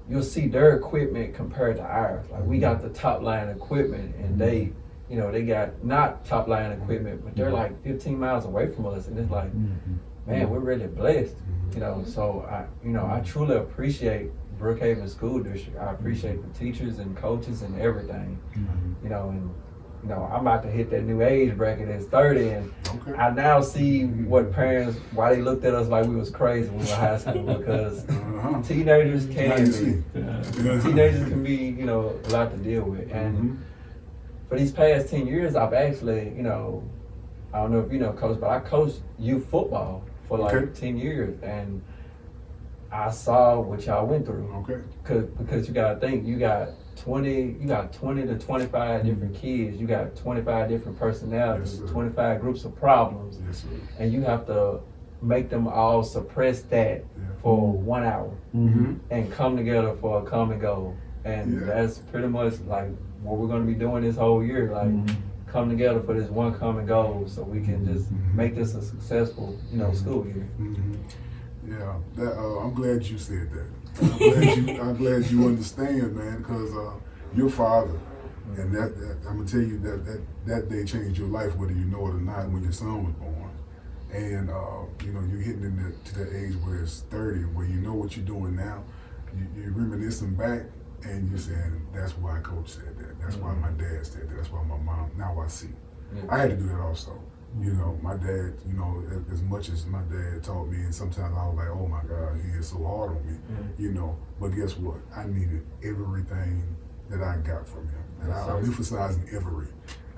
you'll see their equipment compared to ours. Like, we got the top line equipment, and they, you know, they got not top line equipment, but they're like 15 miles away from us, and it's like, man, we're really blessed, you know. So I truly appreciate Brookhaven School District. I appreciate the teachers and coaches and everything, you know. And you know, I'm about to hit that new age bracket as 30, and I now see what parents, why they looked at us like we was crazy when we were in high school, because teenagers can be, you know, a lot to deal with. And for these past 10 years, I've actually, you know, I don't know if you know, Coach, but I coached youth football for like 10 years, and I saw what y'all went through. Because you gotta think, you got 20 to 25 different kids, you got 25 different personalities, 25 groups of problems, and you have to make them all suppress that for 1 hour and come together for a common goal. And that's pretty much like what we're going to be doing this whole year, like come together for this one common goal, so we can just make this a successful, you know, school year. Yeah, I'm glad you said that. I'm glad you understand, man, because your father, and that I'm gonna tell you that day changed your life, whether you know it or not, when your son was born. And you know, you're getting to that age where it's 30, where you know what you're doing now. You're reminiscing back, and you're saying, that's why Coach said that. That's why my dad said that. That's why my mom. Now I see. I had to do that also. You know, my dad, you know, as much as my dad taught me, and sometimes I was like, oh my God, he is so hard on me, you know. But guess what? I needed everything that I got from him. And I'm emphasizing every.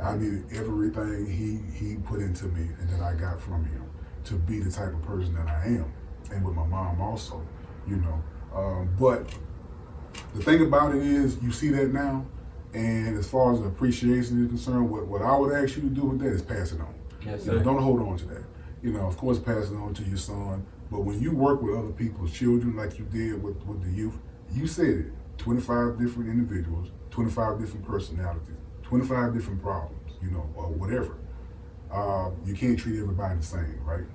I needed everything he put into me and that I got from him to be the type of person that I am. And with my mom also, you know. But the thing about it is, you see that now, and as far as appreciation is concerned, what I would ask you to do with that is pass it on. Yes, you know, don't hold on to that. You know, of course, pass it on to your son. But when you work with other people's children, like you did with the youth, you said it. 25 different individuals, 25 different personalities, 25 different problems, you know, or whatever. You can't treat everybody the same, right?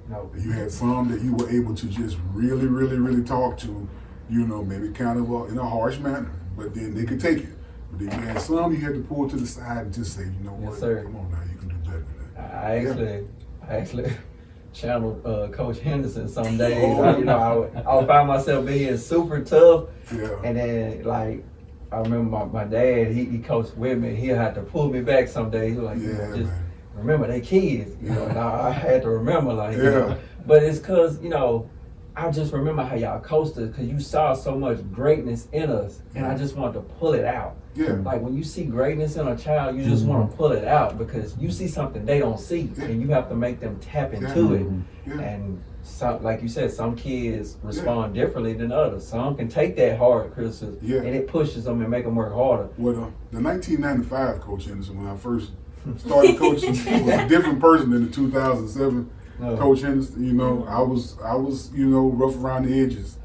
No. You had some that you were able to just really, really, really talk to, you know, maybe kind of in a harsh manner, but then they could take it. But then you had some you had to pull to the side and just say, you know what, come on now, you can do better than that. I actually channeled Coach Henderson some days. You know, I would find myself being super tough, and then like I remember my dad, he coached with me. He'll have to pull me back some days. He was like, you know, just remember they kids, you know. And I had to remember, like, you know, but it's cause, you know, I just remember how y'all coached us because you saw so much greatness in us, and I just wanted to pull it out. Yeah. Like when you see greatness in a child, you just want to pull it out because you see something they don't see, and you have to make them tap into it. Yeah. And some, like you said, some kids respond differently than others. Some can take that hard criticism, and it pushes them and make them work harder. Well, the 1995 Coach Henderson, when I first started coaching, was a different person than the 2007 Coach Henderson. You know, I was you know, rough around the edges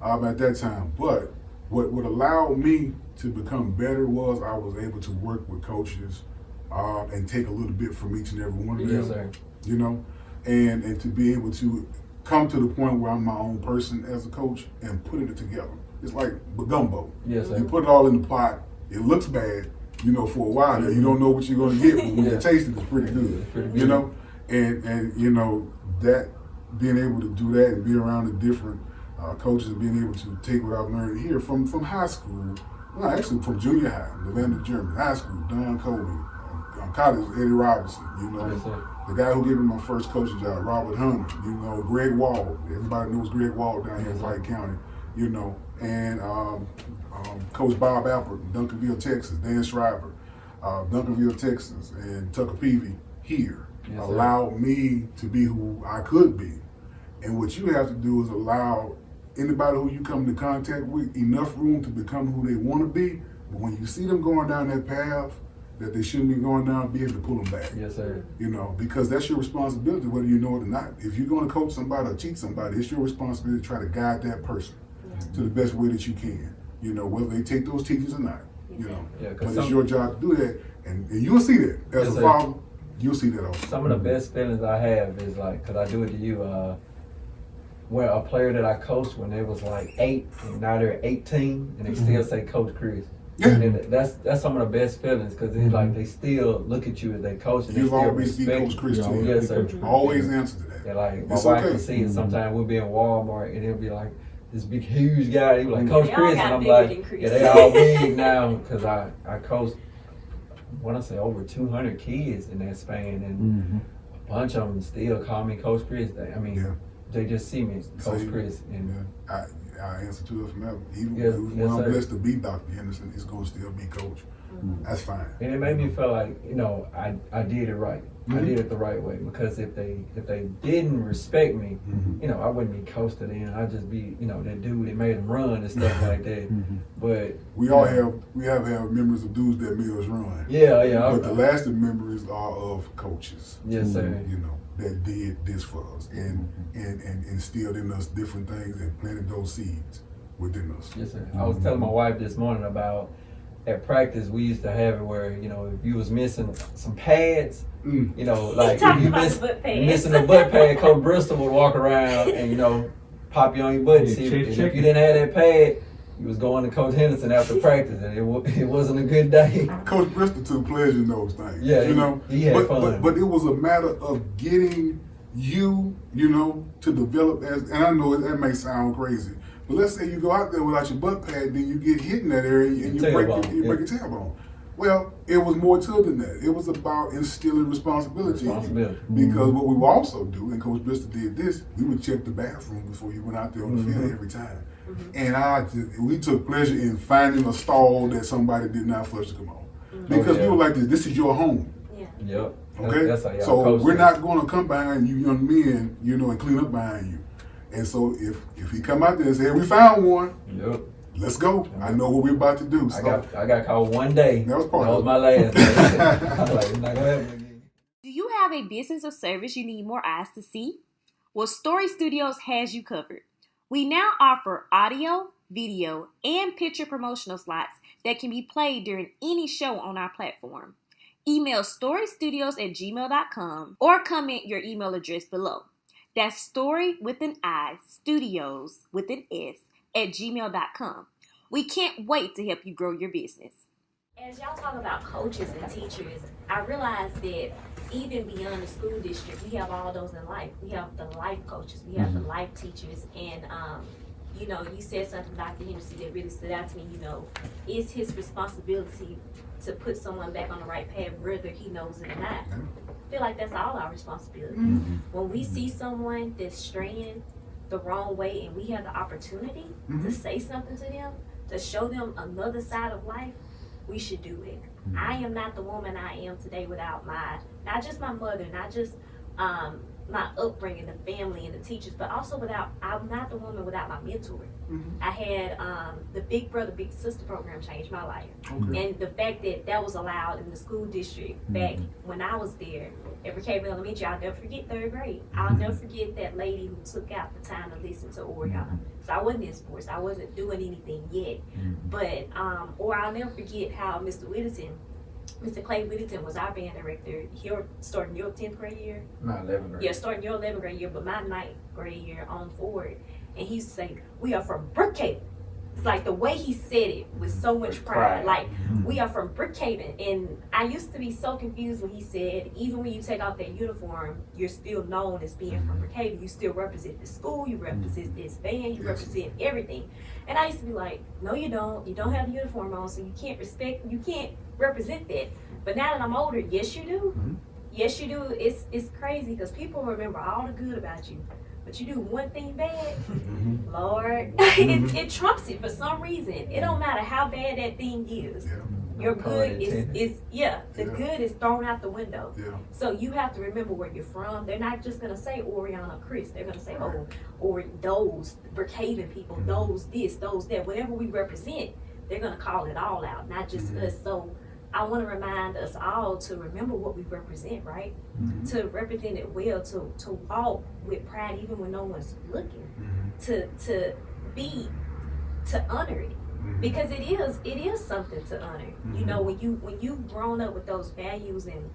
at that time. But what allowed me to become better was I was able to work with coaches and take a little bit from each and every one of them. Yes, sir. You know, and to be able to come to the point where I'm my own person as a coach and putting it together. It's like gumbo. Yes, sir. You put it all in the pot. It looks bad, you know, for a while. You don't know what you're going to get, but when you taste it, it's pretty good. You know, and you know that being able to do that and be around the different coaches and being able to take what I've learned here from high school. No, actually from junior high, Lavender, German, high school, Don Coleman, college, Eddie Robinson, you know, the guy who gave me my first coaching job, Robert Hunter, you know, Greg Wall. Everybody knows Greg Wall down here in Pike County, you know, and Coach Bob Alpert in Duncanville, Texas, Dan Schreiber, Duncanville, Texas, and Tucker Peavy here allowed me to be who I could be. And what you have to do is allow anybody who you come into contact with enough room to become who they want to be. But when you see them going down that path that they shouldn't be going down, be able to pull them back. Yes, sir. You know, because that's your responsibility, whether you know it or not. If you're going to coach somebody or teach somebody, it's your responsibility to try to guide that person to the best way that you can. You know, whether they take those teachers or not. You know, but it's your job to do that, and you'll see that as a father. You'll see that also. Some of the best feelings I have is like, cause I do it to you. Where a player that I coached when they was like 8 and now they're 18 and they still say Coach Kris. Yeah. And that's some of the best feelings because it's like they still look at you as they coach and they still always be respect Coach Kris you. to you. Yes, sir. Always answer to that. Yeah, like my It's wife okay. can see it. Sometimes we'll be in Walmart and it'll be like this big huge guy. He'll be like Coach Kris, and I'm like, yeah, they all big now because I coached. I want to say over 200 kids in that span, and a bunch of them still call me Coach Kris. They just see me, Coach Kris. And I answer to it from that. Even Yes, when I'm sir. blessed to be Dr. Henderson, it's going to still be Coach. That's fine. And it made me feel like, you know, I did it right. I did it the right way because if they didn't respect me, you know, I wouldn't be coached in. I'd just be, you know, that dude that made them run and stuff like that. But we have memories of dudes that made us run. Yeah. But the lasting memories are of coaches. Yes, sir. You know, that did this for us and instilled in us different things and planted those seeds within us. Yes, sir. I was telling my wife this morning about at practice we used to have it where, you know, if you was missing some pads, you know, like if you missing a butt pad, Coach Bristol would walk around and, you know, pop you on your butt and see if you didn't have that pad, you was going to Coach Henderson after practice and it wasn't a good day. Coach Bristol took pleasure in those things. Yeah, you know, he had fun. But it was a matter of getting you know, to develop and I know that may sound crazy, but let's say you go out there without your butt pad, then you get hit in that area and you break your tailbone. Well, it was more to it than that. It was about instilling responsibility. Because what we would also do, and Coach Bristol did this, we would check the bathroom before you went out there on the field every time. And we took pleasure in finding a stall that somebody did not flush to come on. Because we were like this is your home. Yep. Okay? So we're not going to come behind you young men, you know, and clean up behind you. And so if he come out there and say, hey, we found one, let's go. I know what we're about to do. So I got called one day. That was my last day. I was like, it's not gonna happen again. Do you have a business or service you need more eyes to see? Well, Story Studios has you covered. We now offer audio, video, and picture promotional slots that can be played during any show on our platform. Email storystudios@gmail.com or comment your email address below. That's story with an I, studios with an S @gmail.com. We can't wait to help you grow your business. As y'all talk about coaches and teachers, I realize that even beyond the school district, we have all those in life. We have the life coaches, we have the life teachers, and you know, you said something, Dr. Henderson, that really stood out to me. You know, it's his responsibility to put someone back on the right path, whether he knows it or not. I feel like that's all our responsibility. When we see someone that's straying, the wrong way and we have the opportunity to say something to them, to show them another side of life, we should do it. I am not the woman I am today without not just my mother, not just my upbringing, the family and the teachers, but also I'm not the woman without my mentor. I had the Big Brother, Big Sister program changed my life. And the fact that was allowed in the school district back when I was there at Brookhaven Elementary, I'll never forget 3rd grade. I'll never forget that lady who took out the time to listen to Orionna. So I wasn't in sports, I wasn't doing anything yet. But, or I'll never forget how Mr. Clay Whittington was our band director. Starting your 10th grade year? My 11th grade. Yeah, starting your 11th grade year, but my 9th grade year on forward. And he used to say, we are from Brookhaven. It's like the way he said it with so much pride. Like, we are from Brookhaven. And I used to be so confused when he said, even when you take off that uniform, you're still known as being from Brookhaven. You still represent the school, you represent this band, you represent everything. And I used to be like, no, you don't. You don't have the uniform on, so you can't represent that. But now that I'm older, yes, you do. Yes, you do. It's crazy because people remember all the good about you. But you do one thing bad, Lord, it trumps it for some reason. It don't matter how bad that thing is. Your good is the good is thrown out the window. So you have to remember where you're from. They're not just gonna say Orionna and Kris. They're gonna say, oh, or those Brookhaven people, those this, those that, whatever we represent. They're gonna call it all out, not just us. So I want to remind us all to remember what we represent, right? To represent it well, to walk with pride even when no one's looking, to honor it, because it is something to honor. You know, when you've grown up with those values and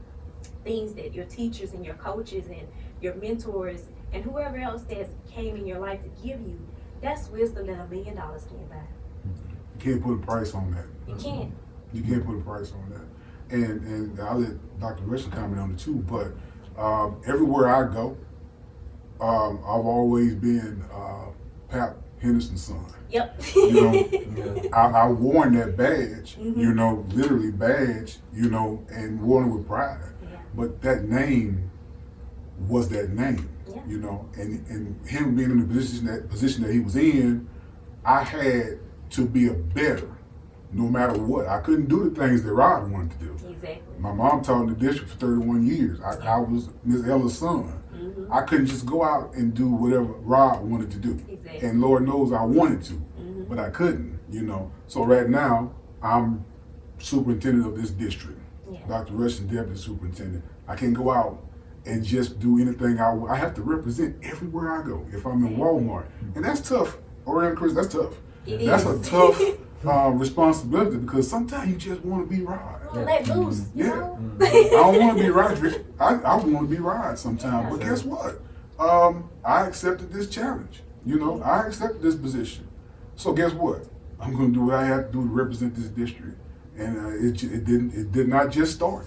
things that your teachers and your coaches and your mentors and whoever else that came in your life to give you, that's wisdom that $1 million can't buy. You can't put a price on that. You can't. You can't put a price on that. And I'll let Dr. Rushing comment on it too, but everywhere I go, I've always been Pap Henderson's son. Yep. You know, I worn that badge, you know, literally badge, you know, and worn it with pride. But that name was that name, you know, and him being in the position that he was in, I had to be a better. No matter what, I couldn't do the things that Rod wanted to do. Exactly. My mom taught in the district for 31 years. I was Ms. Ella's son. I couldn't just go out and do whatever Rod wanted to do. Exactly. And Lord knows I wanted to, but I couldn't, you know. So right now, I'm superintendent of this district. Dr. Rushing, deputy superintendent. I can't go out and just do anything I have to represent everywhere I go. If I'm in Walmart, and that's tough. Orionna and Kris, that's tough. That's a tough responsibility, because sometimes you just want to be Rod. Let loose. You know? I don't want to be Roderick. I want to be Rod sometimes. But guess what? I accepted this challenge. You know, I accepted this position. So guess what? I'm going to do what I have to do to represent this district. And it did not just start.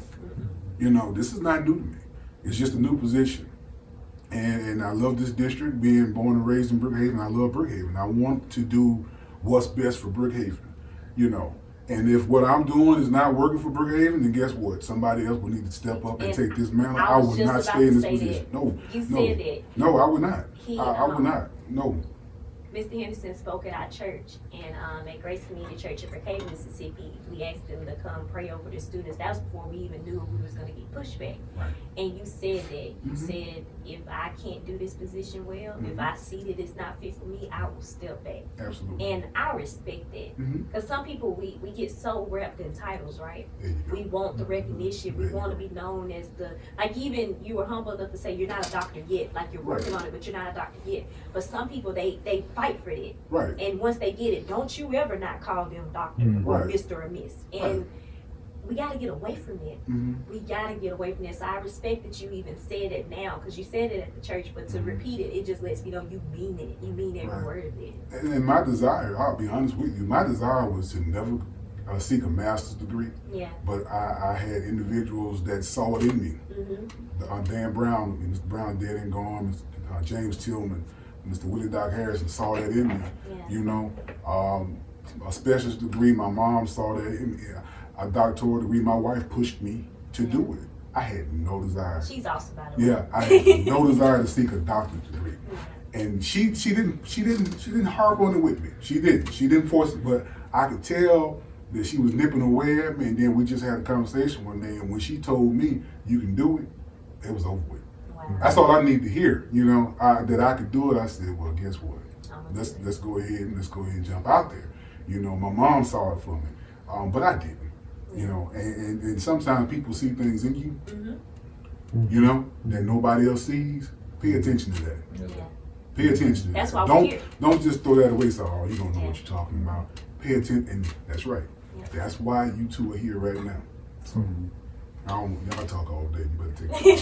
You know, this is not new to me. It's just a new position. And I love this district, being born and raised in Brookhaven. I love Brookhaven. I want to do what's best for Brookhaven, you know. And if what I'm doing is not working for Brookhaven, then guess what? Somebody else will need to step up and take this mantle. I would not stay in this position. No, you said that. No, I would not. I would not. No. Mr. Henderson spoke at our church, and at Grace Community Church in Brookhaven, Mississippi. We asked them to come pray over the students. That was before we even knew we was going to get pushback. Right. And you said that. You said, if I can't do this position well, if I see that it's not fit for me, I will step back. Absolutely. And I respect that. Because some people, we get so wrapped in titles, right? We want the recognition. We want to be known as like even you were humble enough to say you're not a doctor yet. Like you're working on it, but you're not a doctor yet. But some people, they fight for it. Right. And once they get it, don't you ever not call them doctor or Mr. or Miss. And we got to get away from that. We got to get away from that. So I respect that you even said it now, because you said it at the church, but to repeat it, it just lets me know you mean it. You mean every word of it. And my desire, I'll be honest with you, my desire was to never seek a master's degree. Yeah. But I had individuals that saw it in me. Dan Brown, Mr. Brown dead and gone, Mr. James Tillman, Mr. Willie Doc Harrison saw that in me. You know, a specialist degree, my mom saw that in me. A doctoral degree, my wife pushed me to do it. I had no desire. She's awesome, by the way. Yeah, I had no desire to seek a doctorate degree. And she didn't harp on it with me. She didn't force it, but I could tell that she was nipping away at me. And then we just had a conversation one day, and when she told me you can do it, it was over with. Wow. That's all I need to hear, that I could do it. I said, well, guess what? Let's go ahead and jump out there. My mom saw it for me, but I didn't. And sometimes people see things in you, that nobody else sees. Pay attention to that. Yeah. Pay attention to That's that. why we're here. Don't just throw that away. So, you don't know what you're talking about. Pay attention, and that's right. Yeah. That's why you two are here right now. So, y'all talk all day. You better take it.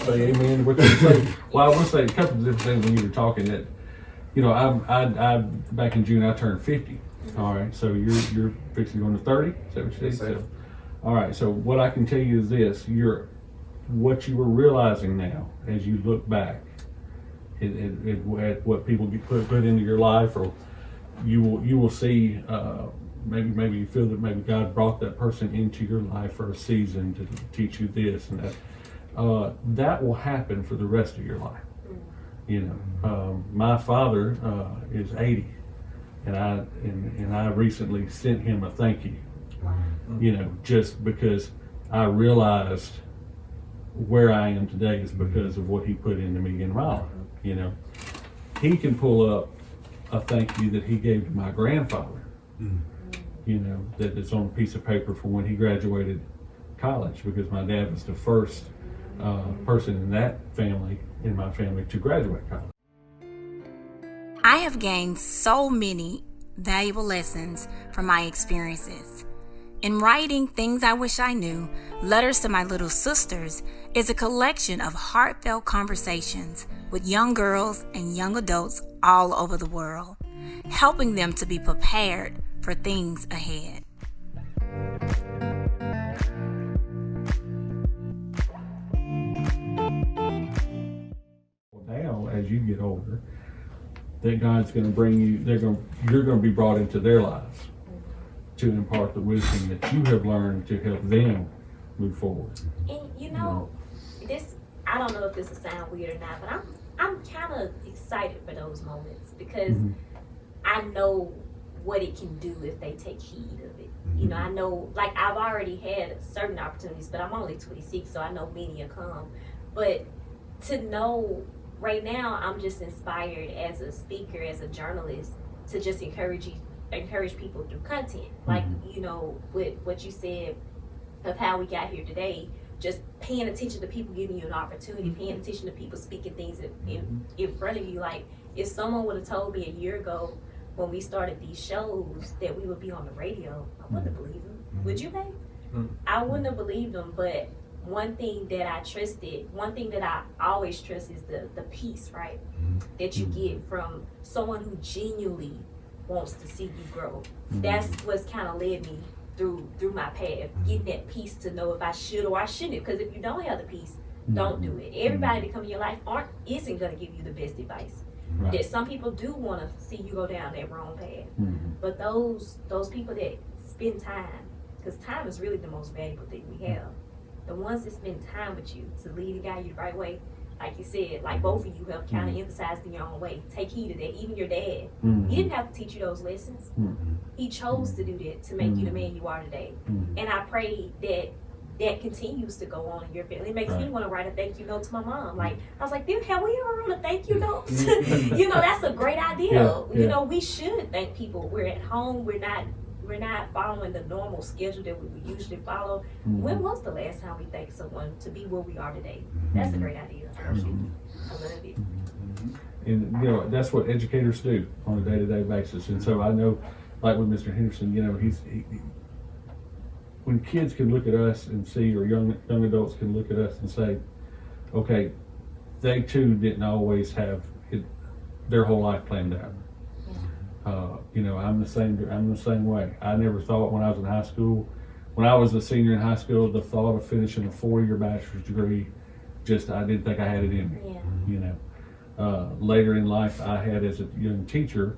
Say amen. What you say? Well, I will say a couple of different things when you were talking that, I back in June I turned 50. All right, so you're fixing to go into 30. Is that what you said? All right. So what I can tell you is this: what you were realizing now as you look back at what people get put into your life, or you will see. Maybe you feel that maybe God brought that person into your life for a season to teach you this and that. That will happen for the rest of your life. My father is 80, and I recently sent him a thank you. Just because I realized where I am today is because of what he put into me in my life. He can pull up a thank you that he gave to my grandfather. That it's on a piece of paper from when he graduated college, because my dad was the first person in my family to graduate college. I have gained so many valuable lessons from my experiences. In writing Things I Wish I Knew, Letters to My Little Sisters is a collection of heartfelt conversations with young girls and young adults all over the world, helping them to be prepared for things ahead. Now, as you get older, that God's going to bring you, you're going to be brought into their lives to impart the wisdom that you have learned to help them move forward. And this, I don't know if this will sound weird or not, but I'm kind of excited for those moments, because I know what it can do if they take heed of it. I know, like, I've already had certain opportunities, but I'm only 26, so I know many will come. But to know right now, I'm just inspired as a speaker, as a journalist, to just encourage people through content. Like, with what you said of how we got here today, just paying attention to people giving you an opportunity, paying attention to people speaking things in front of you. Like, if someone would have told me a year ago when we started these shows that we would be on the radio, I wouldn't have believed them. Would you, babe? I wouldn't have believed them. But one thing that I always trust is the peace, right? That you get from someone who genuinely wants to see you grow. That's what's kind of led me through my path, getting that peace to know if I should or I shouldn't. Because if you don't have the peace, don't do it. Everybody that come in your life isn't going to give you the best advice. Right. That some people do want to see you go down that wrong path. But those people that spend time, because time is really the most valuable thing we have. The ones that spend time with you to lead and guide you the right way, like you said, like both of you have kind of emphasized in your own way. Take heed of that. Even your dad, he didn't have to teach you those lessons. He chose to do that to make you the man you are today. And I pray that continues to go on in your family. It makes me want to write a thank you note to my mom. Like, I was like, have we ever wrote a thank you note? That's a great idea. We should thank people. We're at home. We're not following the normal schedule that we would usually follow. When was the last time we thanked someone to be where we are today? That's a great idea. Absolutely. I love it. And that's what educators do on a day-to-day basis. And so I know, like with Mr. Henderson, when kids can look at us and see, or young adults can look at us and say, okay, they too didn't always have their whole life planned out. I'm the same way. I never thought when I was in high school, when I was a senior in high school, the thought of finishing a 4-year bachelor's degree, I didn't think I had it in me. Later in life, I had, as a young teacher,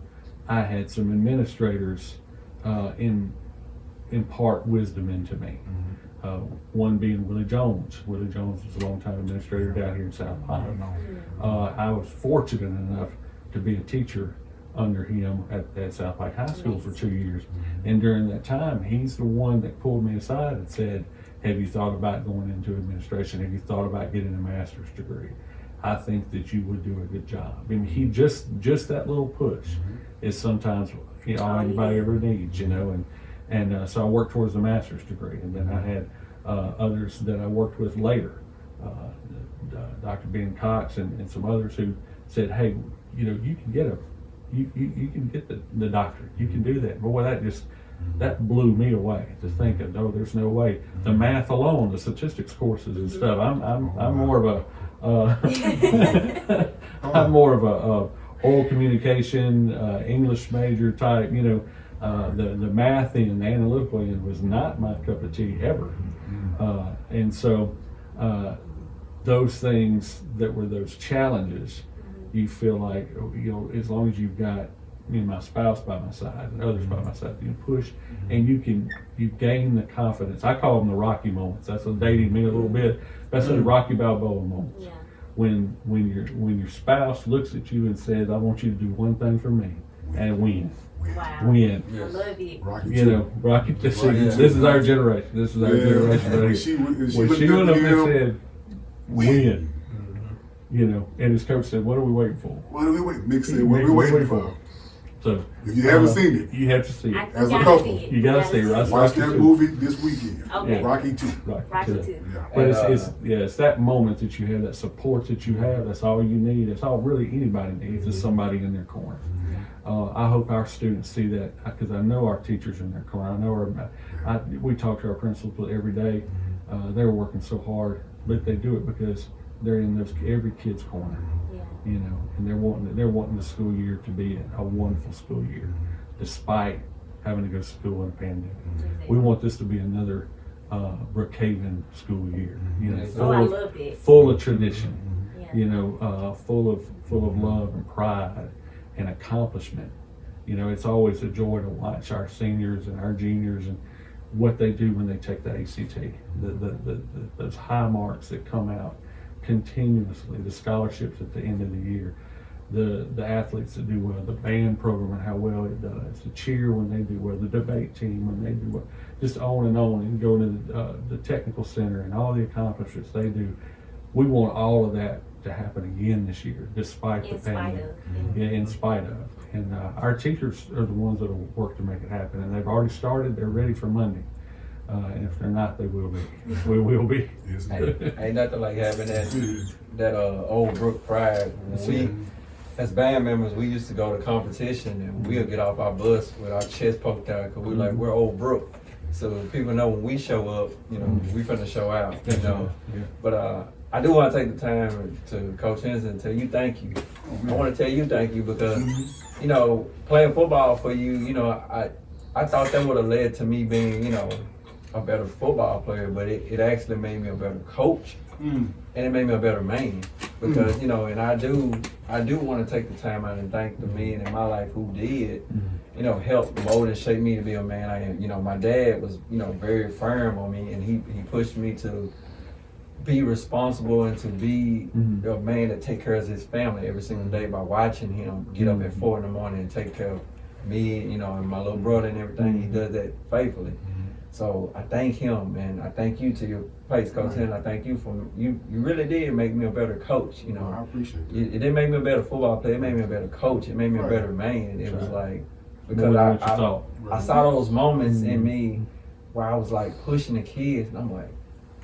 I had some administrators impart wisdom into me. one being Willie Jones. Willie Jones was a longtime administrator down here in South Pike. I was fortunate enough to be a teacher under him at South Pike High School for 2 years. And during that time, he's the one that pulled me aside and said, have you thought about going into administration? Have you thought about getting a master's degree? I think that you would do a good job. I mean, he just that little push is sometimes all anybody ever needs, you know. And so I worked towards the master's degree, and then I had others that I worked with later, Dr. Ben Cox and some others who said, hey, you know, you can get you can get the doctorate, you can do that. Boy, that blew me away to think of, no, there's no way. The math alone, the statistics courses and stuff. I'm more of a I'm more of a oral communication, English major type. You know, the math end, the analytical end was not my cup of tea ever. And so those things that were those challenges, you feel like, you know, as long as you've got me and my spouse by my side and others by my side, you push and you gain the confidence. I call them the Rocky moments. That's dating me a little bit. That's the Rocky Balboa moments. Yeah. When your spouse looks at you and says, I want you to do one thing for me, and win. Wow. Win. I love it. Rocky You know, Rocky, this is our generation. This is our generation right here. When she went up and said, win. You know, and his coach said, what are we waiting for? What are we waiting? Nick said, what are we waiting for? So If you haven't seen it, you have to see it. As a couple, You gotta see it. watch that movie this weekend. Okay. Rocky 2. Rocky 2. Yeah. But it's that moment that you have, that support that you have. That's all you need. That's all really anybody needs is somebody in their corner. I hope our students see that, because I know our teachers in their corner. I know we talk to our principals every day. They're working so hard, but they do it because they're in every kid's corner. You know, and they're wanting the school year to be a wonderful school year, despite having to go to school in a pandemic. We want this to be another Brookhaven school year. You know, full of tradition. You know, full of love and pride and accomplishment. You know, it's always a joy to watch our seniors and our juniors and what they do when they take the ACT. Those high marks that come out continuously, the scholarships at the end of the year, the athletes that do well, the band program and how well it does, the cheer when they do well, the debate team when they do well, just on, and go to the technical center and all the accomplishments they do. We want all of that to happen again this year, despite the pandemic. In spite of. And our teachers are the ones that will work to make it happen, and they've already started. They're ready for Monday. And if they're not, they will be. We will be. Ain't nothing like having that old Brook pride. We, as band members, we used to go to competition and we'll get off our bus with our chest poked out because we're old Brook. So people know when we show up, you know, we finna show out. You know. But I do want to take the time to Coach Henderson and tell you thank you. I want to tell you thank you because, you know, playing football for you, you know, I thought that would have led to me being, you know, a better football player, but it actually made me a better coach, and it made me a better man because you know. And I do want to take the time out and thank the men in my life who did, you know, help mold and shape me to be a man I am. You know, my dad was, you know, very firm on me, and he pushed me to be responsible and to be a man that take care of his family every single day by watching him get up at 4 in the morning and take care of me, you know, and my little brother and everything. He does that faithfully. So I thank him, and I thank you to your face, Coach Henderson. I thank you for you really did make me a better coach. You know, I appreciate that. It didn't make me a better football player. It made me a better coach. It made me a better man. It was like because I saw those moments in me where I was like pushing the kids, and I'm like,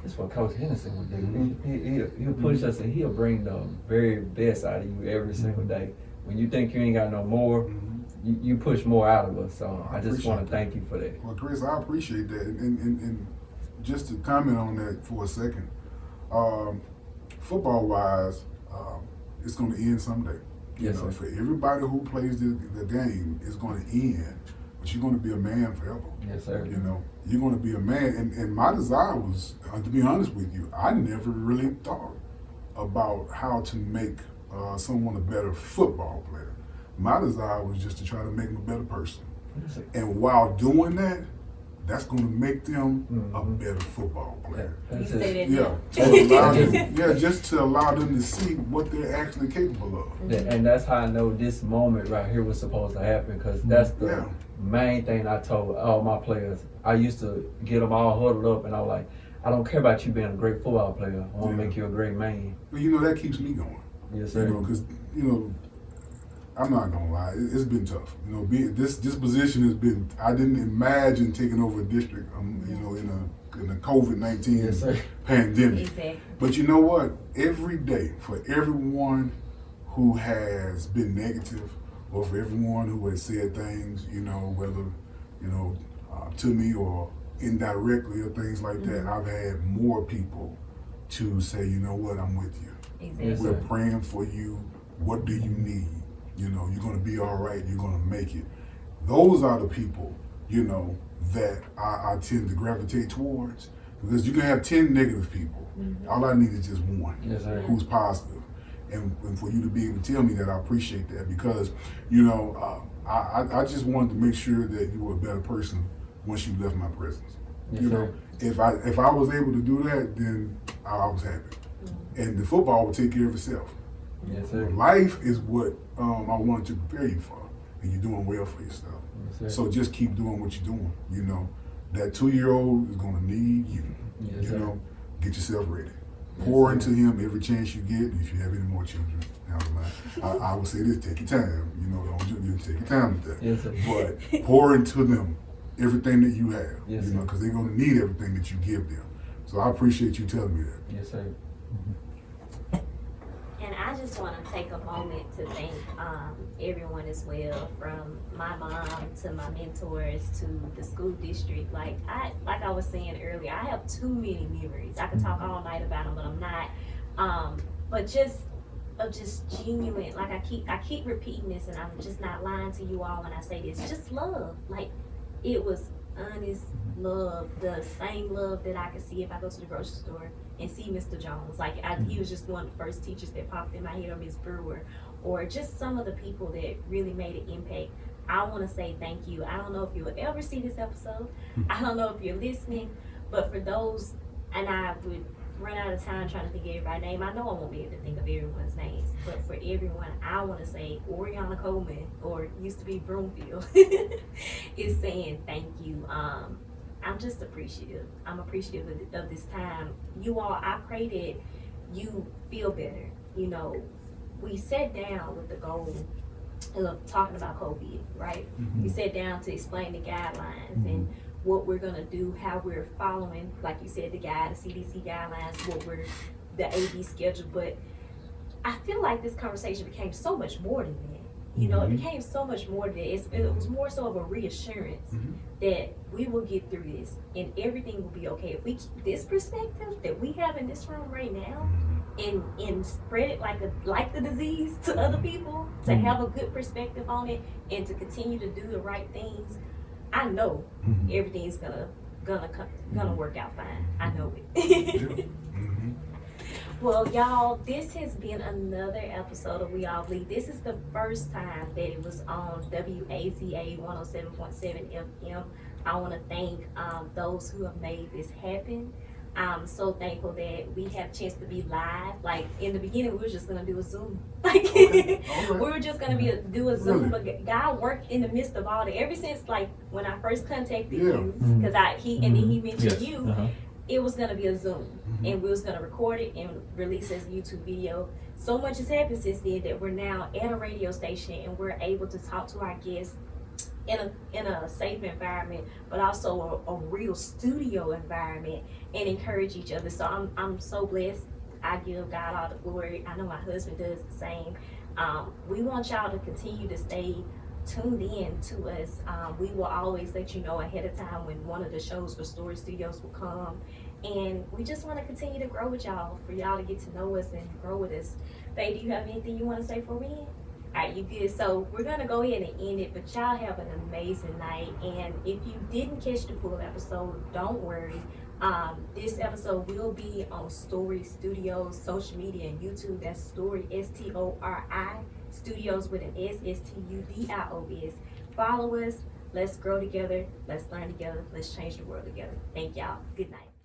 this is what Coach Henderson would do. He'll push us, and he'll bring the very best out of you every single day. When you think you ain't got no more, you push more out of us. So I just want to thank you for that. Well, Chris, I appreciate that. And just to comment on that for a second, football-wise, it's going to end someday. You know, for everybody who plays the game, it's going to end. But you're going to be a man forever. Yes, sir. You know, you're going to be a man. And my desire was, to be honest with you, I never really thought about how to make someone a better football player. My desire was just to try to make them a better person. And while doing that, that's going to make them a better football player. You That's said it. it. Yeah, to allow them, just to allow them to see what they're actually capable of. Yeah, and that's how I know this moment right here was supposed to happen, because that's the Yeah. main thing I told all my players. I used to get them all huddled up, and I was like, I don't care about you being a great football player. I want to make you a great man. But you know, that keeps me going. Yes, You sir. know, because, you know, I'm not gonna lie, it's been tough. You know, this position has been. I didn't imagine taking over a district. You know, in a COVID-19 Yes, sir. pandemic. Exactly. But you know what? Every day, for everyone who has been negative, or for everyone who has said things, you know, whether to me or indirectly or things like that, I've had more people to say, you know what, I'm with you. Exactly. Yes, We're sir. praying for you. What do you need? You know, you're gonna be all right. You're gonna make it. Those are the people, you know, that I tend to gravitate towards, because you can have 10 negative people. All I need is just one Yes, sir. who's positive. And for you to be able to tell me that, I appreciate that, because, you know, I just wanted to make sure that you were a better person once you left my presence. Yes, You sir. know, if I was able to do that, then I was happy. And the football would take care of itself. Yes, sir. Life is what I wanted to prepare you for, and you're doing well for yourself. Yes, sir. So just keep doing what you're doing. You know, that 2-year-old is gonna need you. Yes, You sir. know, get yourself ready. Yes, Pour sir. into him every chance you get. If you have any more children, never mind. I would say this: take your time. You know, you take your time with that. Yes, sir. But pour into them everything that you have. Yes, you know, sir. because they're gonna need everything that you give them. So I appreciate you telling me that. Yes, sir. And I just want to take a moment to thank everyone as well, from my mom to my mentors to the school district. Like I was saying earlier, I have too many memories. I could talk all night about them, but I'm not. But just genuine. Like I keep repeating this, and I'm just not lying to you all when I say this. Just love. Like it was honest love, the same love that I could see if I go to the grocery store and see Mr. Jones. Like he was just one of the first teachers that popped in my head, or Miss Brewer, or just some of the people that really made an impact. I want to say thank you. I don't know if you'll ever see this episode. I don't know if you're listening, but for those, and I would run out of time trying to think of everybody's name. I know I won't be able to think of everyone's names, but for everyone, I want to say Orionna Coleman, or used to be Broomfield, is saying thank you. I'm just appreciative. I'm appreciative of this time. You all, I pray that you feel better. You know, we sat down with the goal of talking about COVID, right? We sat down to explain the guidelines and what we're gonna do, how we're following, like you said, the CDC guidelines, the AD schedule. But I feel like this conversation became so much more than that. You know, it became so much more than that. It was more so of a reassurance that we will get through this and everything will be okay. If we keep this perspective that we have in this room right now and spread it like the disease to other people, to have a good perspective on it and to continue to do the right things, I know everything's gonna work out fine. I know it. Well, y'all, this has been another episode of We All Bleed. This is the first time that it was on WAZA 107.7 FM. I want to thank those who have made this happen. I'm so thankful that we have a chance to be live. Like in the beginning, we were just gonna do a Zoom. Like we were just gonna do a Zoom, but God worked in the midst of all that. Ever since like when I first contacted you, because then he mentioned you. It was gonna be a Zoom, and we was gonna record it and release it as a YouTube video. So much has happened since then that we're now at a radio station and we're able to talk to our guests in a safe environment, but also a real studio environment, and encourage each other. So I'm so blessed. I give God all the glory. I know my husband does the same. We want y'all to continue to stay tuned in to us. We will always let you know ahead of time when one of the shows for Story Studios will come, and we just want to continue to grow with y'all, for y'all to get to know us and grow with us. Faye, do you have anything you want to say for me? All right, you good. So we're gonna go ahead and end it, but y'all have an amazing night. And if you didn't catch the full episode, don't worry. This episode will be on Story Studios social media and YouTube. That's Story STORI Studios with an SSTUDIOS. Follow us, Let's grow together. Let's learn together. Let's change the world together. Thank y'all. Good night.